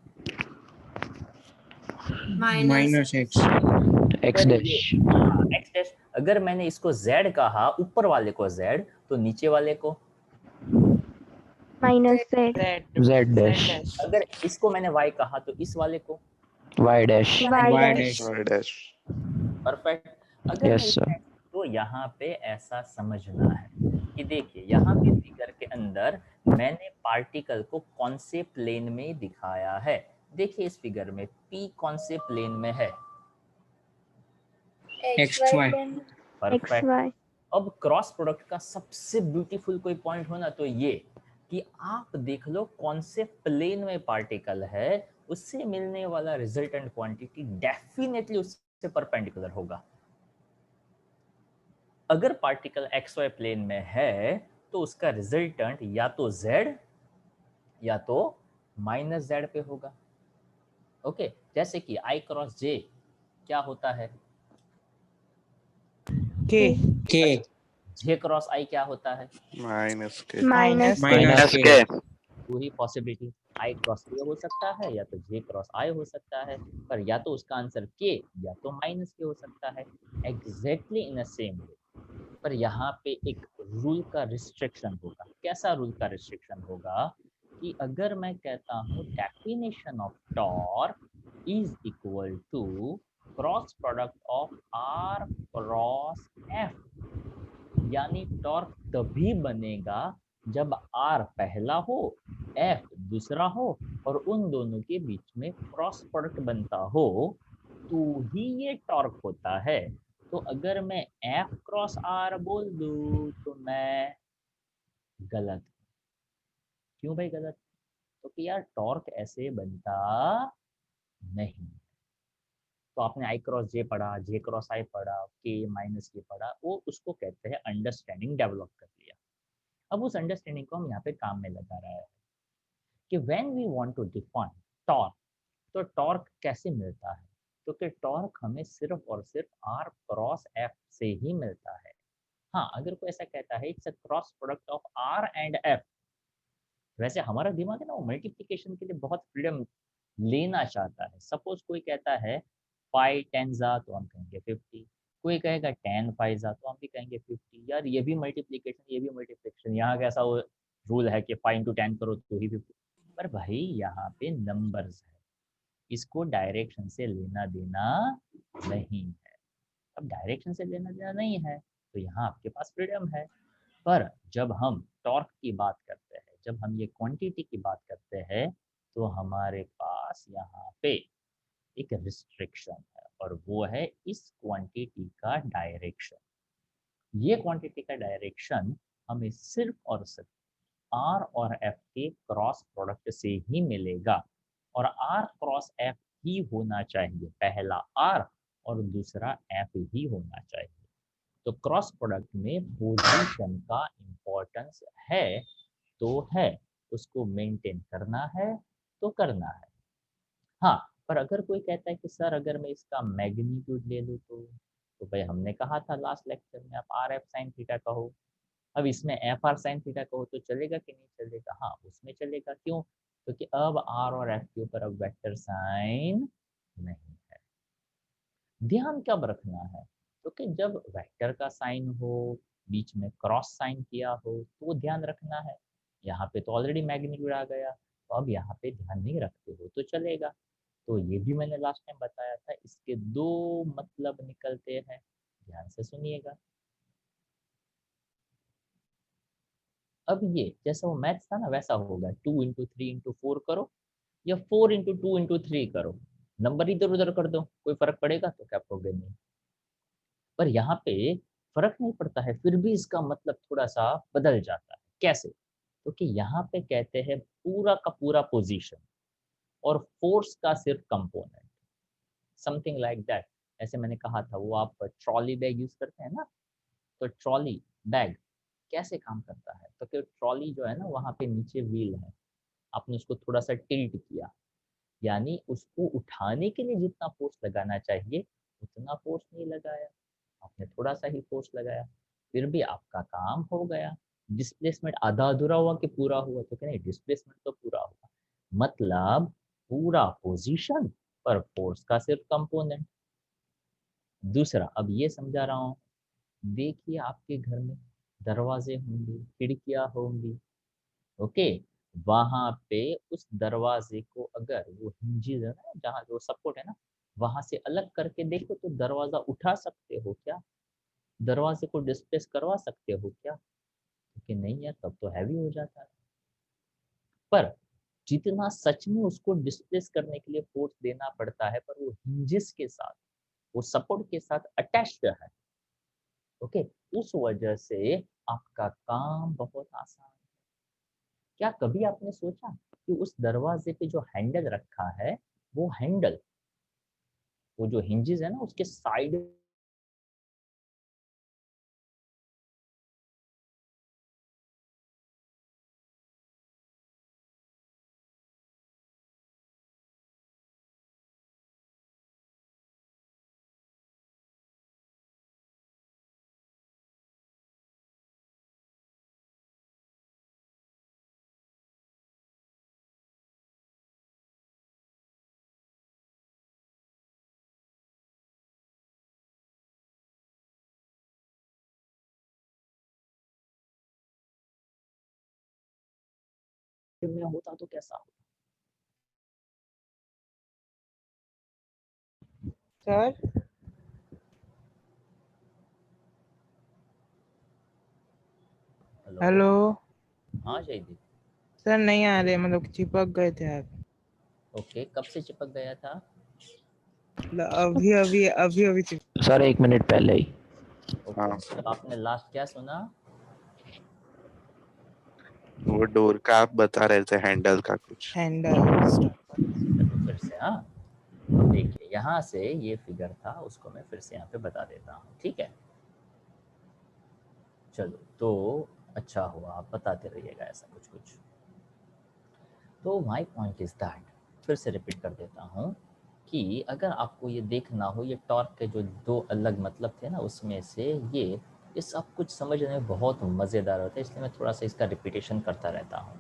Minus x. X dash. हाँ, एक्स डैश। अगर मैंने इसको जेड कहा, ऊपर वाले को जेड, तो नीचे वाले को माइनस जेड। Z dash. अगर इसको मैंने वाई कहा तो इस वाले को Y dash. Y dash. Dash. Perfect. अगर मैं यस सर। तो यहाँ पे ऐसा समझना है कि देखिए यहाँ पे फिगर के अंदर मैंने पार्टिकल को कौन से प्लेन में दिखाया है। देखिए इस फिगर में पी कौन से प्लेन में है? X Y plane. X perfect. Y. अब क्रॉस प्रोडक्ट का सबसे ब्यूटीफुल कोई पॉइंट हो ना तो ये कि आप देख लो कौन से प्लेन में पार्टिकल है, उससे मिलने वाला रिजल्टेंट क्वांटिटी डेफिनेटली उससे परपेंडिकुलर होगा। अगर पार्टिकल एक्स वाई प्लेन में है तो उसका रिजल्टेंट या तो z या तो माइनस z पे होगा। ओके, जैसे कि I क्रॉस j क्या होता है, K K j cross I क्या होता है, माइनस के माइनस minus के K दो ही पॉसिबिलिटी, I क्रॉस k हो सकता है या तो j क्रॉस I हो सकता है, पर या तो उसका आंसर k या तो माइनस k हो सकता है, exactly in the same way. पर यहाँ पे एक रूल का रिस्ट्रिक्शन होगा। कैसा रूल का रिस्ट्रिक्शन होगा कि अगर मैं कहता हूँ definition of torque is equal to cross product of r cross f, यानी टॉर्क तभी बनेगा जब r पहला हो, f दूसरा हो और उन दोनों के बीच में क्रॉस प्रोडक्ट बनता हो, तो ही ये टॉर्क होता है। तो अगर मैं F क्रॉस R बोल दूं तो मैं गलत। क्यों भाई गलत? तो कि यार टॉर्क ऐसे बनता नहीं। तो आपने I क्रॉस J पढ़ा, J क्रॉस I पढ़ा, K माइनस K पढ़ा, वो उसको कहते हैं अंडरस्टैंडिंग डेवलप कर लिया। अब उस अंडरस्टैंडिंग को हम यहाँ पे काम में लगा रहे हैं कि when we want to define torque, तो टॉर्क कैसे मिलता है, तो कि टॉर्क हमें सिर्फ और सिर्फ R क्रॉस F से ही मिलता है। हाँ, अगर कोई ऐसा कहता है it's a cross product of R and F, वैसे हमारा दिमाग है ना वो मल्टीप्लिकेशन के लिए बहुत फ्रीडम लेना चाहता है। सपोज कोई कहता है 5 10 जा तो हम कहेंगे 50, कोई कहेगा 10 5 जा तो हम भी कहेंगे 50। यार ये भी मल्टीप्लिकेशन, ये भी मल्टीप्लिकेशन, यहाँ कैसा वो रूल है कि 5 into 10 करो तो ही 50। पर भाई यहाँ पे नंबर्स है, इसको डायरेक्शन से लेना देना नहीं है। अब डायरेक्शन से लेना देना नहीं है तो यहाँ आपके पास फ्रीडम है। पर जब हम टॉर्क की बात करते हैं, जब हम ये क्वांटिटी की बात करते हैं, तो हमारे पास यहाँ पे एक रिस्ट्रिक्शन है और वो है इस क्वांटिटी का डायरेक्शन। ये क्वांटिटी का डायरेक्शन हमें सिर्फ और सिर्फ R और F के क्रॉस प्रोडक्ट से ही मिलेगा और R क्रॉस F ही होना चाहिए, पहला R और दूसरा F ही होना चाहिए। तो क्रॉस प्रोडक्ट में पोजीशन का इम्पोर्टेंस है तो है, उसको मेंटेन करना है तो करना है। हाँ, पर अगर कोई कहता है कि सर अगर मैं इसका मैग्नीट्यूड ले लूँ तो भाई हमने कहा था लास्ट लेक्चर में आप आर एफ साइन थीटा कहो, अब इसमें एफ आर साइन थीटा कहो तो चलेगा कि नहीं चलेगा? हाँ, उसमें चलेगा। क्यों? क्योंकि अब आर और एफ के ऊपर अब वेक्टर साइन नहीं है। ध्यान कब रखना है? क्योंकि जब वेक्टर का साइन हो, बीच में क्रॉस साइन किया हो तो वो ध्यान रखना है। यहाँ पे तो ऑलरेडी मैग्नीट्यूड आ गया, तो अब यहाँ पे ध्यान नहीं रखते हो तो चलेगा। तो ये भी मैंने लास्ट टाइम बताया था, इसके दो मतलब निकलते हैं, ध्यान से सुनिएगा। अब ये जैसा वो मैथ्स था ना वैसा होगा, 2 into 3 into 4 करो या 4 into 2 into 3 करो, नंबर इधर उधर कर दो, कोई फर्क पड़ेगा? तो क्या प्रॉब्लम नहीं। पर यहाँ पे फर्क नहीं पड़ता है, फिर भी इसका मतलब थोड़ा सा बदल जाता है। कैसे? क्योंकि यहाँ पे कहते हैं पूरा का पूरा पोजीशन और फोर्स का सिर्फ कंपोनेंट, समथिंग लाइक दैट। ऐसे मैंने कहा था वो आप ट्रॉली बैग यूज करते हैं ना, तो ट्रॉली बैग कैसे काम करता है? तो कि ट्रॉली जो है ना वहाँ पे नीचे व्हील है, आपने उसको थोड़ा सा टिल्ट किया, यानी उसको उठाने के लिए जितना फोर्स लगाना चाहिए उतना फोर्स नहीं लगाया, आपने थोड़ा सा ही फोर्स लगाया, फिर भी आपका काम हो गया। डिस्प्लेसमेंट आधा अधूरा हुआ कि पूरा हुआ? तो क्या नहीं, डिस्प्लेसमेंट तो पूरा हुआ। मतलब पूरा पोजीशन पर फोर्स का सिर्फ कंपोनेंट। दूसरा, अब ये समझा रहा हूँ, देखिए आपके घर में दरवाजे होंगे, खिड़कियां होंगी, ओके, वहां पे उस दरवाजे को अगर वो हिंजेस है ना, जहाँ जो सपोर्ट है ना, वहां से अलग करके देखो तो दरवाजा उठा सकते हो क्या? दरवाजे को डिस्प्लेस करवा सकते हो क्या? क्योंकि नहीं यार, तब तो हैवी हो जाता है। पर जितना सच में उसको डिस्प्लेस करने के लिए फोर्स देना पड़ता है, पर वो हिंजेस के साथ, वो सपोर्ट के साथ अटैच्ड है, ओके, उस वजह से आपका काम बहुत आसान है। क्या कभी आपने सोचा कि उस दरवाजे पे जो हैंडल रखा है, वो हैंडल, वो जो हिंजेस है ना उसके साइड में होता तो कैसा हो? सर हेलो हाँ जयदीप। सर नहीं आ रहे, मतलब चिपक गए थे आप। ओके, कब से चिपक गया था? अभी अभी अभी अभी चिपक। सर 1 मिनट पहले ही। ओके, हाँ मतलब आपने लास्ट क्या सुना? वो डोर का आप बता रहे थे, हैंडल का कुछ। हैंडल। चलो फिर से, हाँ देखिए यहाँ से ये फिगर था, उसको मैं फिर से यहाँ पे बता देता हूँ, ठीक है। चलो तो अच्छा हुआ आप बताते रहिएगा ऐसा कुछ कुछ। तो माय पॉइंट इज दैट, फिर से रिपीट कर देता हूँ कि अगर आपको ये देखना हो, ये टॉर्क के जो दो अलग मतलब थे ना, उसमें से ये सब कुछ समझने में बहुत मज़ेदार होता है, इसलिए मैं थोड़ा सा इसका रिपीटेशन करता रहता हूँ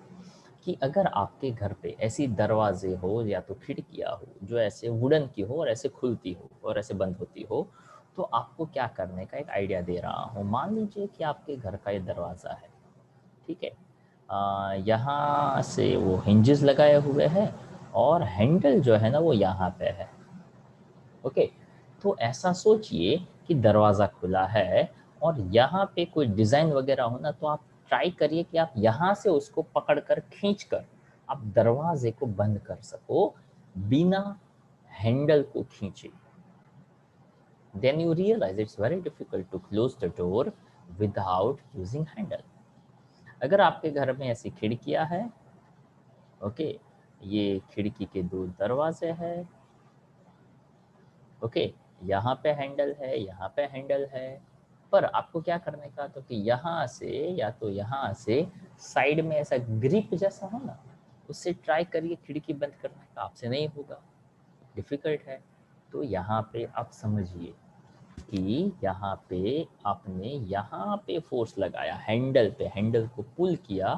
कि अगर आपके घर पे ऐसी दरवाजे हो या तो खिड़कियाँ हो जो ऐसे वुडन की हो और ऐसे खुलती हो और ऐसे बंद होती हो, तो आपको क्या करने का एक आइडिया दे रहा हूँ। मान लीजिए कि आपके घर का ये दरवाज़ा है, ठीक है। यहाँ से वो हिंजेस लगाए हुए हैं और हैंडल जो है ना वो यहाँ पे है, ओके। तो ऐसा सोचिए कि दरवाज़ा खुला है और यहाँ पे कोई डिज़ाइन वगैरह हो ना, तो आप ट्राई करिए कि आप यहाँ से उसको पकड़ कर खींच कर आप दरवाजे को बंद कर सको बिना हैंडल को खींचे। Then you realise it's very difficult to close the door without using handle. अगर आपके घर में ऐसी खिड़कियाँ हैं, ओके, ये खिड़की के दो दरवाजे हैं, ओके, यहाँ पे हैंडल है, यहाँ पे हैंडल है, पर आपको क्या करने का, तो कि यहाँ से या तो यहाँ से साइड में ऐसा ग्रिप जैसा हो ना, उससे ट्राई करिए खिड़की बंद करने का, आपसे नहीं होगा, डिफिकल्ट है। तो यहाँ पे आप समझिए कि यहाँ पे आपने यहाँ पे फोर्स लगाया हैंडल पे, हैंडल को पुल किया,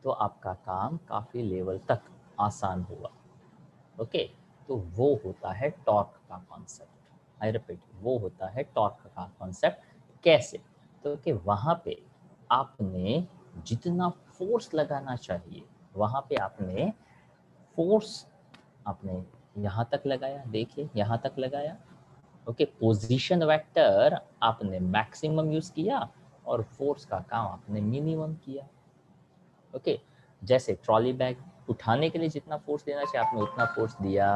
तो आपका काम काफ़ी लेवल तक आसान हुआ, ओके। तो वो होता है टॉर्क का कॉन्सेप्ट। आई रिपीट, वो होता है टॉर्क का कॉन्सेप्ट। कैसे? तो कि वहाँ पे आपने जितना फोर्स लगाना चाहिए, वहाँ पे आपने फोर्स आपने यहाँ तक लगाया, देखिए यहाँ तक लगाया, ओके। पोजीशन वेक्टर आपने मैक्सिमम यूज़ किया और फोर्स का काम आपने मिनिमम किया, ओके। जैसे ट्रॉली बैग उठाने के लिए जितना फोर्स देना चाहिए आपने उतना फोर्स दिया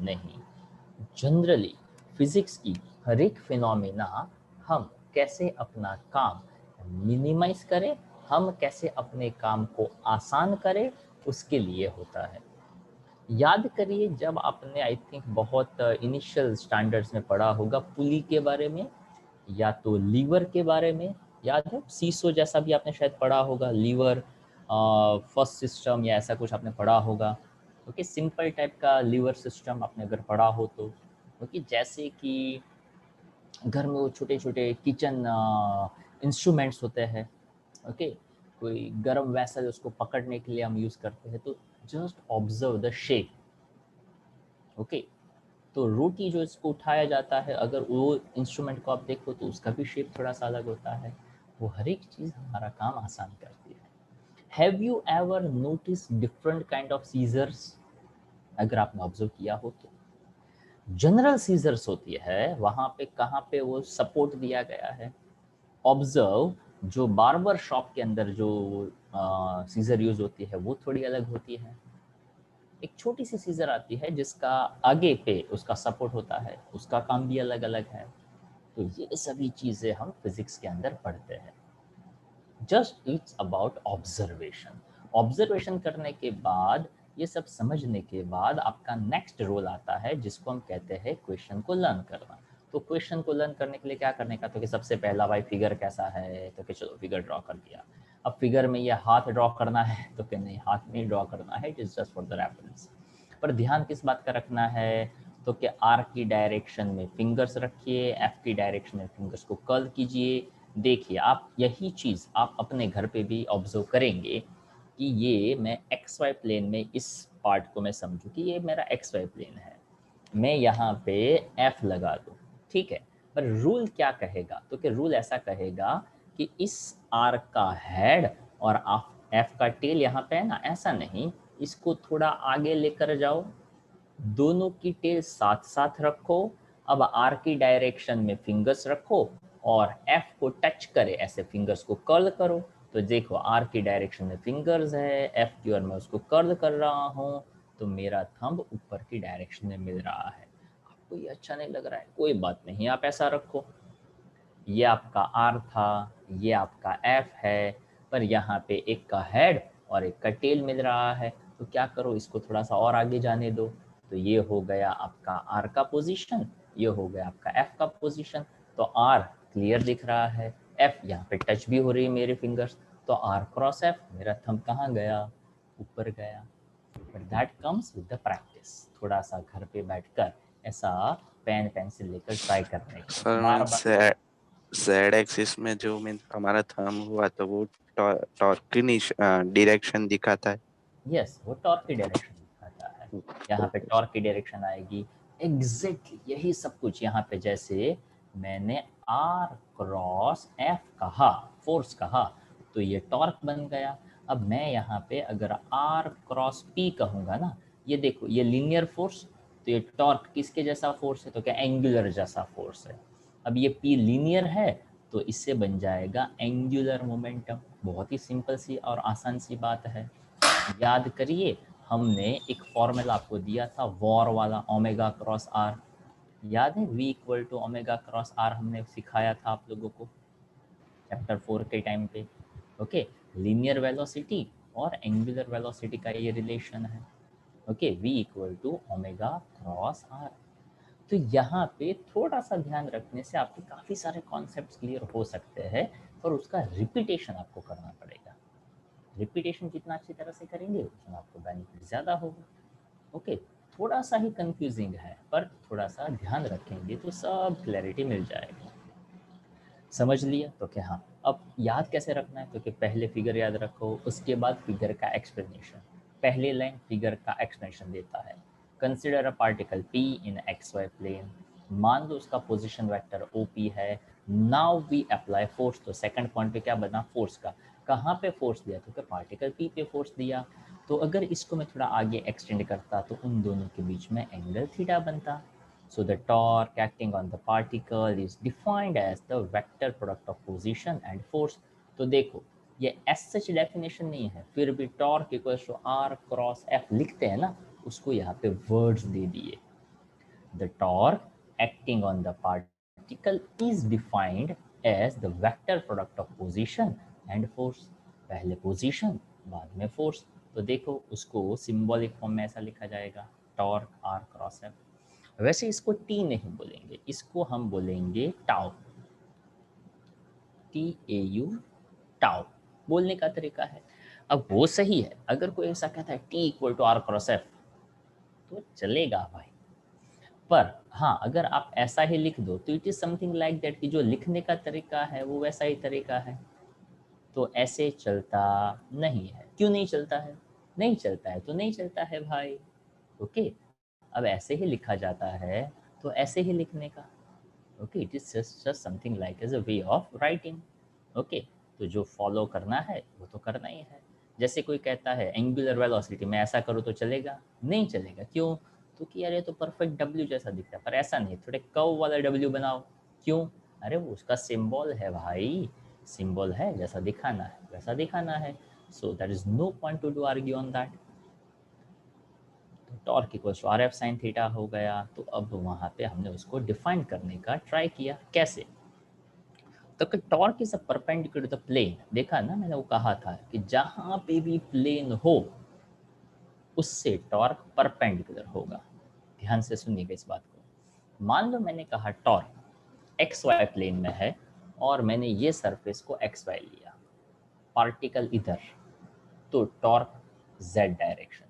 नहीं। जनरली फिजिक्स की हर एक फिनोमेना हम कैसे अपना काम मिनिमाइज करें, हम कैसे अपने काम को आसान करें, उसके लिए होता है। याद करिए जब आपने आई थिंक बहुत इनिशियल स्टैंडर्ड्स में पढ़ा होगा पुली के बारे में या तो लीवर के बारे में, याद है? सीसो जैसा भी आपने शायद पढ़ा होगा, लीवर फर्स्ट सिस्टम या ऐसा कुछ आपने पढ़ा होगा, क्योंकि सिंपल टाइप का लीवर सिस्टम आपने अगर पढ़ा हो तो, क्योंकि जैसे कि घर में वो छोटे छोटे किचन इंस्ट्रूमेंट्स होते हैं, ओके, कोई गर्म वैसल उसको पकड़ने के लिए हम यूज़ करते हैं, तो just observe the shape, okay. तो रोटी जो इसको उठाया जाता है, अगर वो इंस्ट्रूमेंट को आप देखो तो उसका भी शेप थोड़ा सा अलग होता है। वो हर एक चीज़ हमारा काम आसान करती है। Have you ever notice different kind of scissors? अगर आपने ऑब्जर्व किया हो तो जनरल सीजर्स होती है, वहाँ पे कहाँ पे वो सपोर्ट दिया गया है। ऑब्जर्व जो बार्बर शॉप के अंदर जो सीजर यूज होती है वो थोड़ी अलग होती है। एक छोटी सी सीजर आती है जिसका आगे पे उसका सपोर्ट होता है, उसका काम भी अलग अलग है। तो ये सभी चीज़ें हम फिजिक्स के अंदर पढ़ते हैं। Just it's about observation. Observation करने के बाद, ये सब समझने के बाद आपका नेक्स्ट रोल आता है जिसको हम कहते हैं क्वेश्चन को लर्न करना। तो क्वेश्चन को लर्न करने के लिए क्या करने का, तो कि सबसे पहला भाई फिगर कैसा है, तो कि चलो फिगर ड्रॉ कर दिया। अब फिगर में ये हाथ ड्रॉ करना है, तो कि नहीं, हाथ नहीं ड्रॉ करना है, it is just for the reference. पर ध्यान किस बात का रखना है, तो कि आर की डायरेक्शन में फिंगर्स रखिए, एफ की डायरेक्शन में फिंगर्स को कर्ल कीजिए। देखिए आप यही चीज़ आप अपने घर पे भी ऑब्जर्व करेंगे कि ये मैं एक्स वाई प्लेन में इस पार्ट को मैं समझूं कि ये मेरा एक्स वाई प्लेन है, मैं यहाँ पे एफ लगा दूँ, ठीक है। पर रूल क्या कहेगा, तो कि रूल ऐसा कहेगा कि इस आर्क का हेड और एफ का टेल यहाँ पे है ना, ऐसा नहीं, इसको थोड़ा आगे लेकर जाओ, दोनों की टेल साथ साथ रखो, अब आर की डायरेक्शन में फिंगर्स रखो और एफ को टच करे, ऐसे फिंगर्स को कर्ल करो। तो देखो आर की डायरेक्शन में फिंगर्स है, एफ की ओर मैं उसको कर्ल कर रहा हूँ, तो मेरा थंब ऊपर की डायरेक्शन में मिल रहा है। आपको ये अच्छा नहीं लग रहा है, कोई बात नहीं, आप ऐसा रखो, ये आपका आर था, ये आपका एफ है, पर यहाँ पे एक का हेड और एक का टेल मिल रहा है, तो क्या करो, इसको थोड़ा सा और आगे जाने दो। तो ये हो गया आपका आर का पोजीशन, ये हो गया आपका एफ का पोजीशन। तो आर क्लियर दिख रहा है, एफ यहाँ पे टच भी हो रही है मेरे फिंगर्स, तो आर क्रॉस एफ, मेरा थंब कहाँ गया, ऊपर गया। But that comes with the practice, थोड़ा सा घर पे बैठकर ऐसा पेन पेंसिल लेकर ट्राई करने का। सर बार मीन्स बार जेड एक्सिस में जो मीन्स हमारा थंब हुआ तो वो टॉर्क की डायरेक्शन दिखाता है। यस, वो टॉर्क की डायरेक्शन दिखाता है, यहाँ पे टॉर्क की डायरेक्शन आएगी। एग्जैक्टली यही सब कुछ यहाँ पे, जैसे मैंने आर क्रॉस एफ कहा, फोर्स कहा, तो ये टॉर्क बन गया। अब मैं यहाँ पे अगर आर क्रॉस पी कहूँगा ना, ये देखो ये लीनियर फोर्स, तो ये टॉर्क किसके जैसा फोर्स है, तो क्या एंगुलर जैसा फोर्स है। अब ये पी लीनियर है तो इससे बन जाएगा एंगुलर मोमेंटम। बहुत ही सिंपल सी और आसान सी बात है। याद करिए, हमने एक फॉर्मूला आपको दिया था वॉर वाला, ओमेगा क्रॉस आर, याद है, V equal to omega cross R, हमने सिखाया था आप लोगों को चैप्टर 4 के टाइम पे। ओके, लीनियर वेलोसिटी और एंगुलर वेलोसिटी का ये रिलेशन है। Okay, V equal to omega cross R. तो यहाँ पे थोड़ा सा ध्यान रखने से आपके काफ़ी सारे कॉन्सेप्ट्स क्लियर हो सकते हैं, पर उसका रिपीटेशन आपको करना पड़ेगा। रिपीटेशन जितना अच्छी तरह से करेंगे उतना आपको बेनिफिट ज़्यादा होगा। ओके, थोड़ा सा ही कंफ्यूजिंग है, पर थोड़ा सा ध्यान रखेंगे तो सब क्लैरिटी मिल जाएगा। समझ लिया? तो क्या, हाँ, अब याद कैसे रखना है, क्योंकि पहले फिगर याद रखो, उसके बाद फिगर का एक्सप्लेनेशन। पहले लाइन फिगर का एक्सप्लेनेशन देता है, consider a particle P in XY plane, मान लो उसका पोजीशन वेक्टर OP है। नाउ वी अप्लाई फोर्स, तो सेकंड पॉइंट पे क्या बना, फोर्स का, कहाँ पे फोर्स दिया, तो क्या पार्टिकल P पे फोर्स दिया। तो अगर इसको मैं थोड़ा आगे एक्सटेंड करता तो उन दोनों के बीच में एंगल थीटा बनता। So the torque acting on the particle is defined as the vector product of position and force. तो देखो ये as such definition नहीं है, फिर भी torque equals to R cross F लिखते हैं ना, उसको यहाँ पे words दे दिए। The torque acting on the particle is defined as the vector product of position and force. पहले position बाद में force। तो देखो उसको symbolic form में ऐसा लिखा जाएगा, torque R cross F। वैसे इसको टी नहीं बोलेंगे, इसको हम बोलेंगे टाउ, TAU, टाउ बोलने का तरीका है। अब वो सही है, अगर कोई ऐसा कहता है T equal to R cross F तो चलेगा भाई, पर हाँ अगर आप ऐसा ही लिख दो तो it is something like that, कि जो लिखने का तरीका है वो वैसा ही तरीका है, तो ऐसे चलता नहीं है। क्यों नहीं चलता है? नहीं चलता है तो नहीं चलता है भाई। ओके, अब ऐसे ही लिखा जाता है तो ऐसे ही लिखने का। Okay, it is just something like as a way of writing. Okay, तो जो फॉलो करना है वो तो करना ही है। जैसे कोई कहता है एंगुलर वेलोसिटी मैं ऐसा करूँ तो चलेगा? नहीं चलेगा। क्यों? तो कि यार ये तो परफेक्ट डब्ल्यू जैसा दिखता है, पर ऐसा नहीं, थोड़े कर्व वाला डब्ल्यू बनाओ। क्यों? अरे वो उसका सिंबल है भाई, सिंबल है, जैसा दिखाना है वैसा दिखाना है। So that is no point to do argue on that. Torque equals to R F sine theta हो गया। तो अब वहाँ पे हमने उसको डिफाइन करने का ट्राई किया। कैसे? तो torque is a perpendicular to the plane. देखा ना, मैंने वो कहा था कि जहाँ पे भी प्लेन हो उससे टॉर्क परपेंडिकुलर होगा। ध्यान से सुनिएगा इस बात को। मान लो मैंने कहा टॉर्क एक्स वाई प्लेन में है और मैंने ये सरफेस को एक्स वाई लिया, पार्टिकल इधर, तो टॉर्क जेड डायरेक्शन।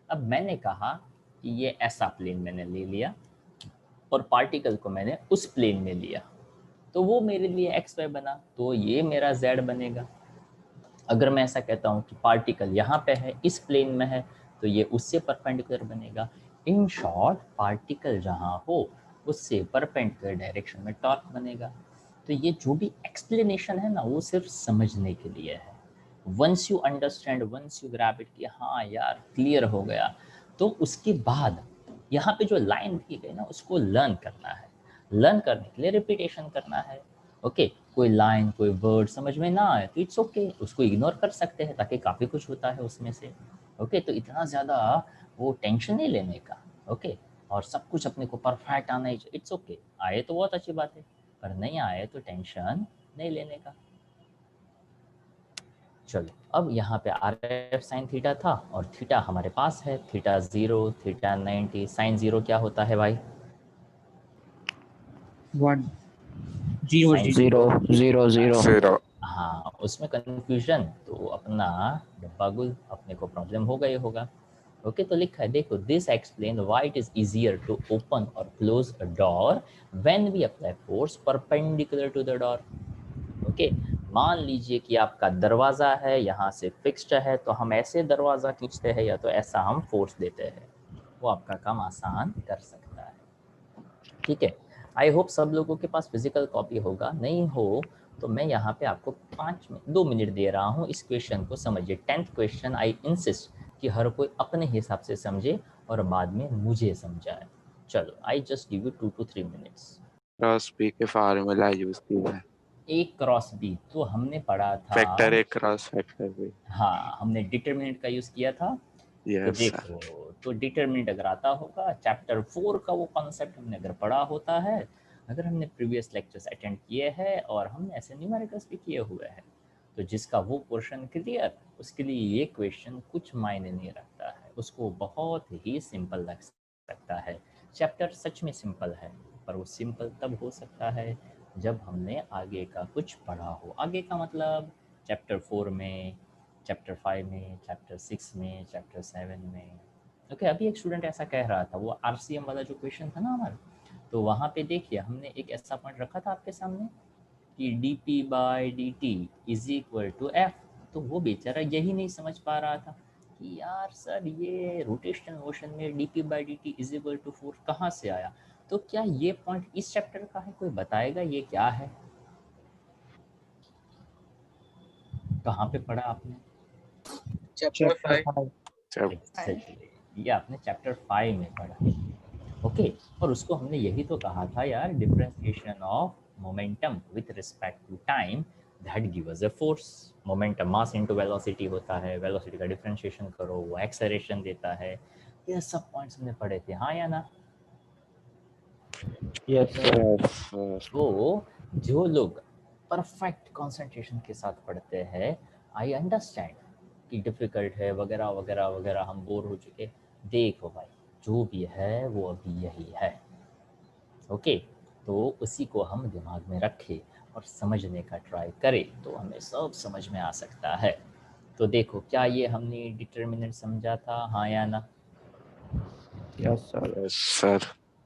अब मैंने कहा कि ये ऐसा प्लेन मैंने ले लिया और पार्टिकल को मैंने उस प्लेन में लिया, तो वो मेरे लिए एक्स वाई बना, तो ये मेरा जेड बनेगा। अगर मैं ऐसा कहता हूँ कि पार्टिकल यहाँ पे है, इस प्लेन में है, तो ये उससे परपेंडिकुलर बनेगा। इन शॉर्ट, पार्टिकल जहाँ हो उससे परपेंडिकुलर डायरेक्शन में टॉर्क बनेगा। तो ये जो भी एक्सप्लेनेशन है ना, वो सिर्फ समझने के लिए है, once you understand, once you grab it कि हाँ यार क्लियर हो गया, तो उसके बाद यहाँ पे जो लाइन दी गई ना उसको लर्न करना है। लर्न करने के लिए रिपीटेशन करना है। ओके, कोई लाइन कोई वर्ड समझ में ना आए तो इट्स ओके, उसको इग्नोर कर सकते हैं, ताकि काफ़ी कुछ होता है उसमें से। ओके, तो इतना ज़्यादा वो टेंशन नहीं लेने का। ओके, और सब कुछ अपने को परफेक्ट आना ही, इट्स ओके, आए तो बहुत अच्छी बात है, पर नहीं आए तो टेंशन नहीं लेने का। चलो, अब यहाँ पे आर एफ साइन थीटा था और थीटा हमारे पास है, थीटा 0, थीटा 90, साइन 0 क्या होता है भाई? 1 0 साइन 0 0 0 0 हाँ, उसमें कंफ्यूजन तो अपना डब्बा गुल, अपने को प्रॉब्लम हो गई होगा। ओके, तो लिखा है देखो, this explain why it is easier to open और close a door when we apply force perpendicular to the door. Okay, मान लीजिए कि आपका दरवाज़ा है, यहाँ से फिक्स्ड है, तो हम ऐसे दरवाज़ा खींचते हैं या तो ऐसा हम फोर्स देते हैं, वो आपका काम आसान कर सकता है। ठीक है, आई होप सब लोगों के पास फिजिकल कॉपी होगा, नहीं हो तो मैं यहाँ पे आपको 2 मिनट दे रहा हूँ, इस क्वेश्चन को समझिए। 10th क्वेश्चन आई इंसिस्ट कि हर कोई अपने हिसाब से समझे और बाद में मुझे समझाए। चलो, I just give you 2 to 3 minutes. Cross B के फार्मूला यूज किया है, ए क्रॉस बी तो हमने पढ़ा था, factor A cross factor B. हाँ, हमने डिटरमिनेंट का यूज किया था। तो यस सर, देखो, तो डिटरमिनेंट अगर आता होगा, चैप्टर 4 का वो कॉन्सेप्ट हमने अगर पढ़ा होता है, अगर हमने प्रीवियस लेक्चर्स अटेंड किए हैं और हमने ऐसे न्यूमेरिकल्स भी किए हुए हैं, तो जिसका वो पोर्शन क्लियर, उसके लिए ये क्वेश्चन कुछ मायने नहीं रखता है, उसको बहुत ही सिंपल लग सकता है। चैप्टर सच में सिंपल है, पर वो सिंपल तब हो सकता है जब हमने आगे का कुछ पढ़ा हो। आगे का मतलब चैप्टर 4 में, चैप्टर 5 में, चैप्टर 6 में, चैप्टर 7 में। ओके, अभी एक स्टूडेंट ऐसा कह रहा था, वो आरसीएम वाला जो क्वेश्चन था ना हमारा, तो वहाँ पे देखिए हमने एक ऐसा पॉइंट रखा था आपके सामने कि dp/dt is equal to F, तो वो बेचारा यही नहीं समझ पा रहा था कि यार सर ये रोटेशनल मोशन में dp/dt is equal to force कहाँ से आया। तो क्या ये पॉइंट इस चैप्टर का है? कोई बताएगा ये क्या है? कहाँ पे पढ़ा आपने? चैप्टर 5। Exactly. ये आपने चैप्टर 5 में पढ़ा। ओके, और उसको हमने यही तो कहा था यार, differentiation of momentum with respect to time that give us a force. Momentum mass into velocity होता है, वेलोसिटी का डिफरेंशिएशन करो वो एक्सेलरेशन देता है। ये सब पॉइंट्स हमने पढ़े थे, हाँ या ना? yes sir यस सर, तो जो लोग परफेक्ट कंसंट्रेशन के साथ पढ़ते हैं, आई अंडरस्टैंड कि डिफ़िकल्ट है वगैरह वगैरह वगैरह, हम बोर हो चुके। देखो भाई, जो भी है वो अभी यही है। ओके, तो उसी को हम दिमाग में रखें और समझने का ट्राई करें, तो हमें सब समझ में आ सकता है। तो देखो, क्या ये हमने डिटर्मिनेंट समझा था, हाँ या ना? yes sir यस सर,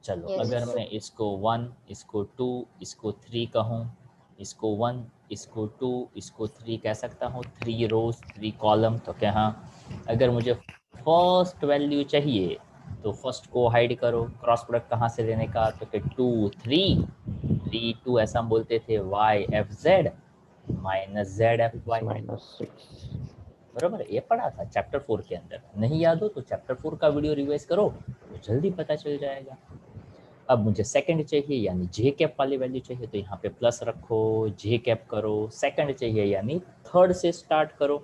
चलो, Yes. अगर मैं इसको 1, इसको 2, इसको 3 कहूँ, इसको 1, इसको 2, इसको 3 कह सकता हूँ, 3 रोज 3 कॉलम, तो क्या हाँ, अगर मुझे फर्स्ट वैल्यू चाहिए तो फर्स्ट को हाइड करो, क्रॉस प्रोडक्ट कहाँ से लेने का, तो फिर 2 3 3 2 ऐसा हम बोलते थे, y f z minus z f y, -6 बराबर। ये पढ़ा था चैप्टर 4 के अंदर। नहीं याद हो तो चैप्टर 4 का वीडियो रिवाइज करो तो जल्दी पता चल जाएगा। अब मुझे सेकंड चाहिए यानी जे कैप वाली वैल्यू चाहिए, तो यहाँ पे प्लस रखो, जे कैप करो। सेकंड चाहिए यानी थर्ड से स्टार्ट करो,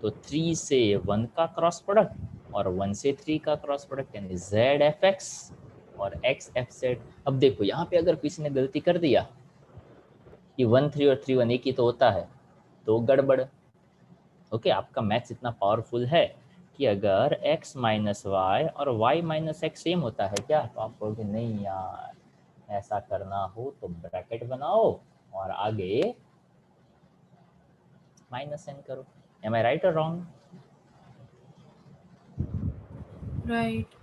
तो 3 से 1 का क्रॉस प्रोडक्ट और 1 से 3 का क्रॉस प्रोडक्ट यानी जेड एफ एक्स और एक्स एफ जेड। अब देखो यहाँ पे अगर किसी ने गलती कर दिया कि 1 3 और 3 1 एक ही तो होता है, तो गड़बड़। ओके, आपका मैथ्स इतना पावरफुल है कि अगर x माइनस वाई और y माइनस एक्स सेम होता है क्या, तो आप कहोगे नहीं यार, ऐसा करना हो तो ब्रैकेट बनाओ और आगे माइनस n करो। एम आई राइट और रॉन्ग? राइट।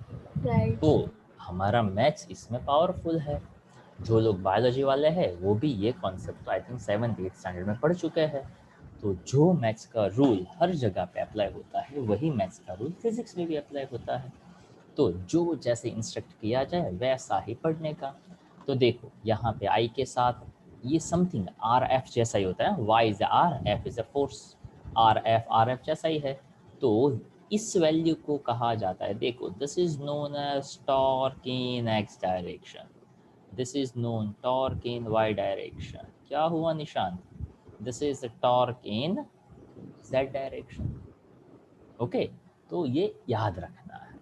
राइट। तो हमारा मैथ्स इसमें पावरफुल है। जो लोग बायोलॉजी वाले हैं वो भी ये कॉन्सेप्ट तो I think 7th 8th standard में पढ़ चुके हैं। तो जो मैथ्स का रूल हर जगह पे अप्लाई होता है, वही मैथ्स का रूल फिजिक्स में भी अप्लाई होता है। तो जो जैसे इंस्ट्रक्ट किया जाए वैसा ही पढ़ने का। तो देखो यहाँ पे I के साथ ये समथिंग आर एफ जैसा ही होता है, y is R, F is a force. R F जैसा ही है। तो इस वैल्यू को कहा जाता है, देखो, this is known as torque in X direction, this is known torque in Y direction. क्या हुआ Nishant? This is torque in Z direction. Okay, तो ये याद रखना है,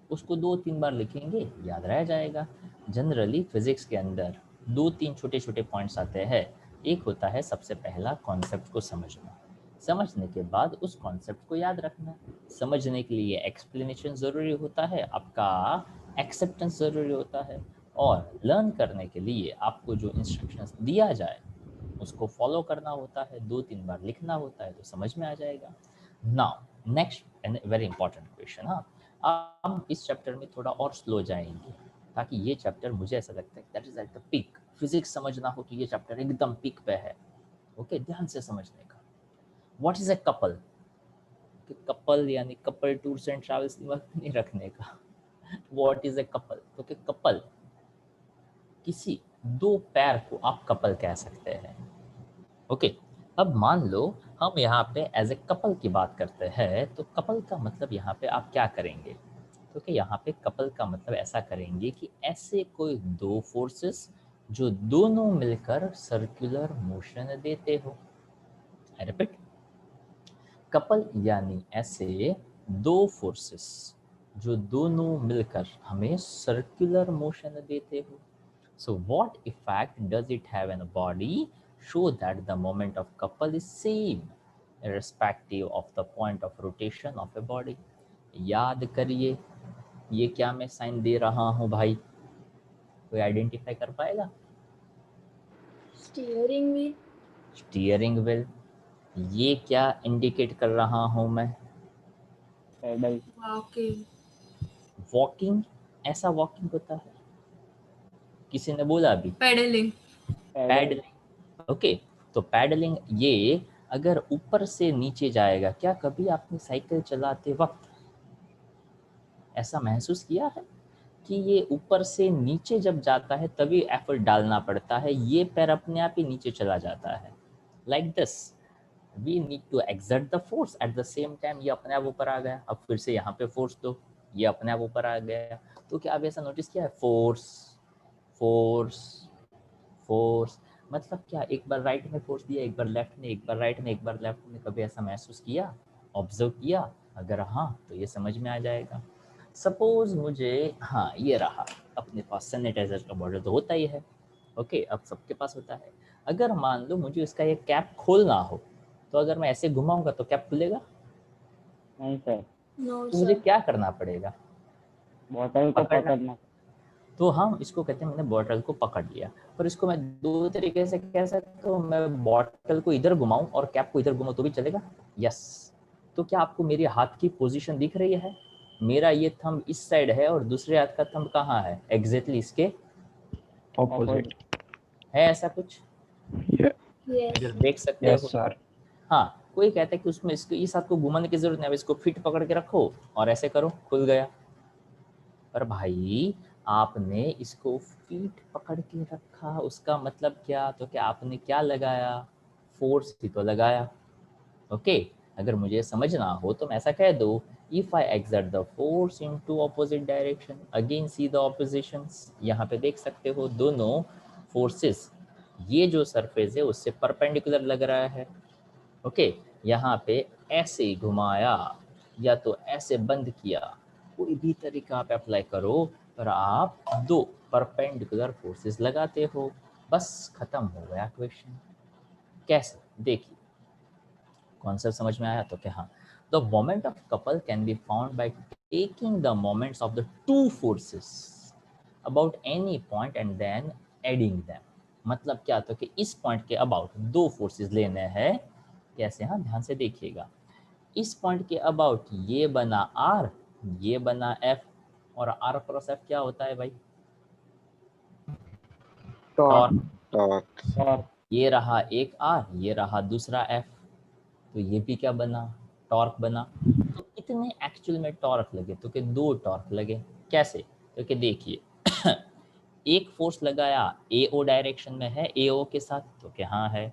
उसको 2-3 बार लिखेंगे याद रह जाएगा। जनरली फिजिक्स के अंदर 2-3 छोटे छोटे पॉइंट्स आते हैं। एक होता है सबसे पहला कॉन्सेप्ट को समझना, समझने के बाद उस कॉन्सेप्ट को याद रखना। समझने के लिए एक्सप्लेनेशन ज़रूरी होता है, आपका एक्सेप्टेंस ज़रूरी होता है, और लर्न करने के लिए आपको जो इंस्ट्रक्शंस दिया जाए उसको फॉलो करना होता है, 2-3 बार लिखना होता है, तो समझ में आ जाएगा। Now next and very important question. हाँ, हम इस चैप्टर में थोड़ा और स्लो जाएंगे, ताकि ये चैप्टर, मुझे ऐसा लगता है that is at the peak. Physics समझना हो तो ये चैप्टर एकदम पीक पे है। ओके, ध्यान से समझने का। What is a couple? Couple यानी कपल टूर्स एंड ट्रैवल्स नहीं रखने का। What is a couple? तो कि कपल, किसी दो पैर को आप कपल कह सकते हैं। ओके, अब मान लो हम यहाँ पे एज ए कपल की बात करते हैं, तो कपल का मतलब यहाँ पे आप क्या करेंगे? तो कि यहाँ पे कपल का मतलब ऐसा करेंगे कि ऐसे कोई दो फोर्सेस जो दोनों मिलकर सर्कुलर मोशन देते हो। आई रिपीट, कपल यानी ऐसे दो फोर्सेस जो दोनों मिलकर हमें सर्कुलर मोशन देते हो। So what effect does it have on a body? Show that the moment of couple is same irrespective of the point of rotation of a body. याद करिए, ये क्या मैं साइन दे रहा हूँ भाई? कोई आइडेंटिफाई कर पाएगा? Steering wheel. Steering wheel. ये क्या इंडिकेट कर रहा हूँ मैं? पैडल। वॉकिंग। वॉकिंग? ऐसा वॉकिंग होता है? किसी ने बोला अभी? पेडलिंग। पैडलिंग। ओके, तो पैडलिंग ये अगर ऊपर से नीचे जाएगा, क्या कभी आपने साइकिल चलाते वक्त ऐसा महसूस किया है कि ये ऊपर से नीचे जब जाता है तभी एफर्ट डालना पड़ता है, ये पैर अपने आप ही नीचे चला जाता है? Like this we need to exert the force, at the same time ये अपने आप ऊपर आ गया, अब फिर से यहाँ पे फोर्स दो, ये अपने आप ऊपर आ गया। तो क्या आप ऐसा नोटिस किया है? फोर्स फोर्स फोर्स, मतलब क्या एक बार राइट में फोर्स दिया, एक बार लेफ्ट में, एक बार राइट में, एक बार लेफ्ट में, कभी ऐसा महसूस किया, ऑब्जर्व किया? अगर हाँ तो ये समझ में आ जाएगा। सपोज मुझे, हाँ ये रहा, अपने पास सैनिटाइजर का बॉटल तो होता ही है। ओके, अब सबके पास होता है। अगर मान लो मुझे इसका ये कैप खोलना हो, तो अगर मैं ऐसे घुमाऊंगा तो कैप खुलेगा? नहीं सर, नो तो मुझे सर। क्या करना पड़ेगा? बॉटल को पकड़ना। तो हम इसको कहते हैं मैंने बॉटल को पकड़ लिया। पर इसको मैं दो तरीके से कह सकता हूँ, मैं बॉटल को इधर घुमाऊं और कैप को इधर घुमाऊं तो भी चलेगा? यस। तो क्या आपको मेरे हाथ की पोजीशन दिख रही है? मेरा ये थंब इस साइड है और दूसरे हाथ का थंब कहाँ है? एग्जैक्टली इसके ऑपोजिट। है ऐसा कुछ? यस अगर देख सकते यस हो। सर। हाँ, कोई कहता है कि उसमें इसको इस हाथ को घुमाने की जरूरत नहीं है, इसको फिट पकड़ के रखो और ऐसे करो, खुल गया। पर भाई आपने इसको फीट पकड़ के रखा, उसका मतलब क्या? तो क्या आपने क्या लगाया? फोर्स ही तो लगाया। ओके, अगर मुझे समझना हो तो मैं ऐसा कह दूँ, if I exert the force into opposite direction, again see the opposition's. यहाँ पे देख सकते हो दोनों फोर्सेस, ये जो सरफेस है उससे परपेंडिकुलर लग रहा है। ओके, यहाँ पे ऐसे घुमाया या तो ऐसे बंद किया, कोई भी तरीका आप अप्लाई करो, पर आप दो परपेंडिकुलर फोर्सेस लगाते हो, बस खत्म हो गया क्वेश्चन। कैसे? देखिए, कॉन्सेप्ट समझ में आया? तो क्या, हाँ, the moment of couple can be found by taking the moments of the two forces about any point and then adding them. मतलब क्या? तो कि इस पॉइंट के अबाउट दो फोर्सेस लेने हैं। कैसे? हाँ, ध्यान से देखिएगा। इस पॉइंट के अबाउट ये बना R, ये बना F, और R क्रॉस F क्या होता है भाई? टॉर्क। टॉर्क। ये रहा एक R, ये रहा दूसरा F, तो ये भी क्या बना? टॉर्क बना। तो कितने एक्चुअल में टॉर्क लगे? तो कि दो टॉर्क लगे। कैसे? तो कि देखिए एक फोर्स लगाया AO डायरेक्शन में है, AO के साथ, तो कि हाँ है।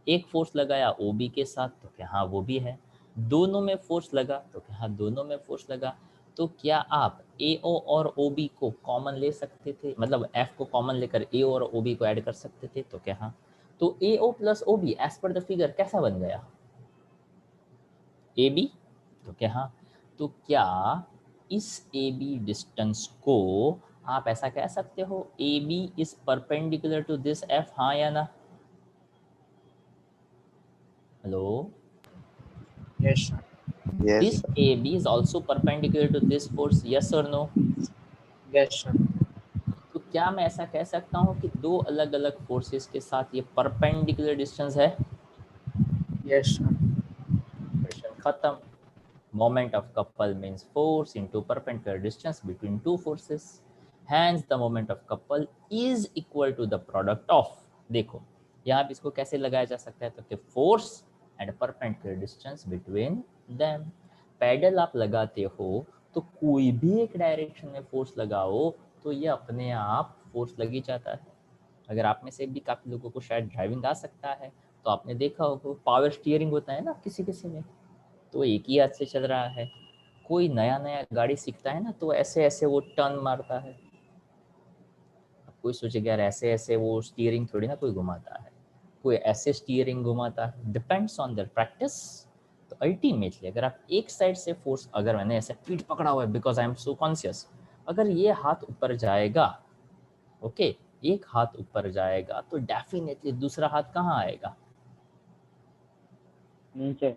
एक फोर्स लगाया OB के साथ तो क्या हाँ वो भी है, दोनों में फोर्स लगा तो क्या हाँ दोनों में फोर्स लगा। तो क्या आप AO और OB को कॉमन ले सकते थे, मतलब F को कॉमन लेकर A और OB को ऐड कर सकते थे तो क्या हाँ। तो AO plus OB as per the figure कैसा बन गया, AB तो क्या हाँ। तो क्या इस AB डिस्टेंस को आप ऐसा कह सकते हो AB is perpendicular to this F, हाँ या ना? Hello, Yes, sir. Yes, this sir. AB is also perpendicular to this force, yes or no? Yes, sir. तो क्या मैं ऐसा कह सकता हूँ कि दो अलग अलग फोर्सेस के साथ ये परपेंडिकुलर डिस्टेंस है? Yes, sir. क्वेश्चन खत्म। Moment of couple means force into perpendicular distance between two forces. Hence the moment of couple is equal to the product of, देखो यहाँ पे इसको कैसे लगाया जा सकता है, तो कि force and perpendicular distance between them. Pedal आप लगाते हो तो कोई भी एक डायरेक्शन में फोर्स लगाओ तो ये अपने आप फोर्स लगी जाता है। अगर आप में से भी काफ़ी लोगों को शायद ड्राइविंग आ सकता है तो आपने देखा होगा पावर स्टीयरिंग होता है ना किसी किसी में, तो एक ही हाथ से चल रहा है। कोई नया नया गाड़ी सीखता है ना तो ऐसे ऐसे वो टर्न मारता है। अब कोई सोचेगा यार ऐसे ऐसे वो स्टीयरिंग थोड़ी ना कोई घुमाता है, कोई ऐसे स्टीयरिंग घुमाता है, डिपेंड्स ऑन देयर प्रैक्टिस। तो अल्टीमेटली अगर आप एक साइड से फोर्स, अगर मैंने ऐसे पीठ पकड़ा हुआ है because I am so conscious, अगर ये हाथ ऊपर जाएगा, ओके एक हाथ ऊपर जाएगा तो डेफिनेटली दूसरा हाथ कहाँ आएगा? नीचे।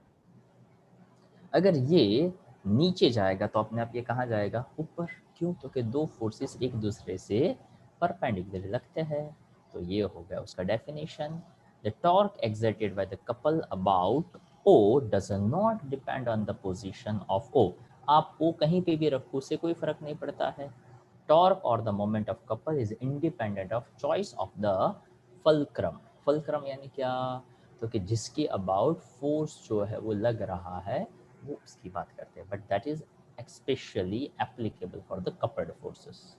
अगर ये नीचे जाएगा तो अपने आप ये कहाँ जाएगा? ऊपर। क्यों? तो कि दो फोर्सेस एक दूसरे से परपेंडिकुलर लगते हैं। तो ये हो गया उसका definition. The torque exerted by the couple about O does not depend on the position of O. आप O कहीं पे भी रखो उससे कोई फर्क नहीं पड़ता है। टॉर्क और the moment of couple is independent of choice of the fulcrum. Fulcrum यानी क्या? तो कि जिसके अबाउट फोर्स जो है वो लग रहा है वो उसकी बात करते हैं, but that is especially applicable for the coupled forces.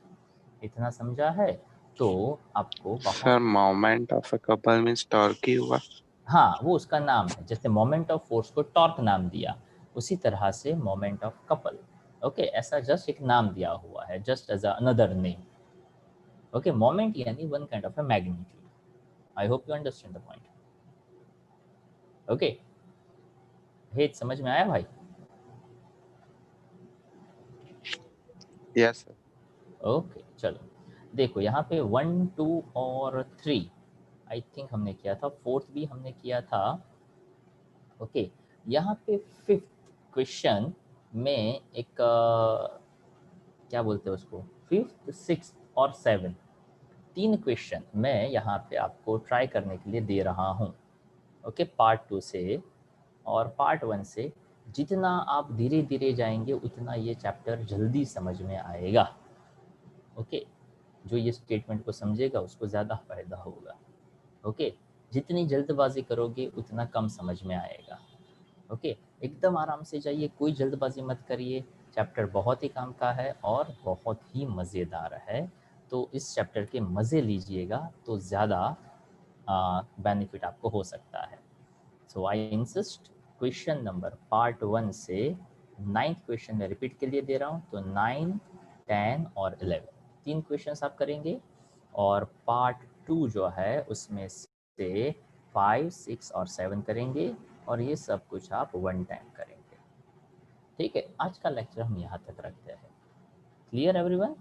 इतना समझा है? तो आपको Sir, moment of a couple means torque ही हुआ। हाँ वो उसका नाम है, जैसे मोमेंट ऑफ फोर्स को टॉर्क नाम दिया उसी तरह से मोमेंट ऑफ कपल, ओके ऐसा जस्ट एक नाम दिया हुआ है, just as another name. Okay moment यानी one kind of a magnitude. I hope you understand the point. Okay हेत समझ में आया भाई? Yes, sir. ओके चलो देखो यहाँ पे 1 2 और 3 आई थिंक हमने किया था, फोर्थ भी हमने किया था। ओके यहाँ पे फिफ्थ क्वेश्चन में एक क्या बोलते हैं उसको, फिफ्थ सिक्स और सेवन, तीन क्वेश्चन मैं यहाँ पे आपको ट्राई करने के लिए दे रहा हूँ। ओके पार्ट 2 से और पार्ट 1 से जितना आप धीरे धीरे जाएंगे उतना ये चैप्टर जल्दी समझ में आएगा। ओके जो ये स्टेटमेंट को समझेगा उसको ज़्यादा फायदा होगा। ओके जितनी जल्दबाजी करोगे उतना कम समझ में आएगा। ओके एकदम आराम से जाइए, कोई जल्दबाजी मत करिए, चैप्टर बहुत ही काम का है और बहुत ही मज़ेदार है। तो इस चैप्टर के मज़े लीजिएगा तो ज़्यादा बेनिफिट आपको हो सकता है। So I insist question number part 1 से 9th क्वेश्चन में रिपीट के लिए दे रहा हूँ, तो 9, 10 और 11 तीन क्वेश्चंस आप करेंगे और पार्ट 2 जो है उसमें से 5, 6 और 7 करेंगे और ये सब कुछ आप वन टाइम करेंगे। ठीक है आज का लेक्चर हम यहाँ तक रखते हैं। Clear everyone?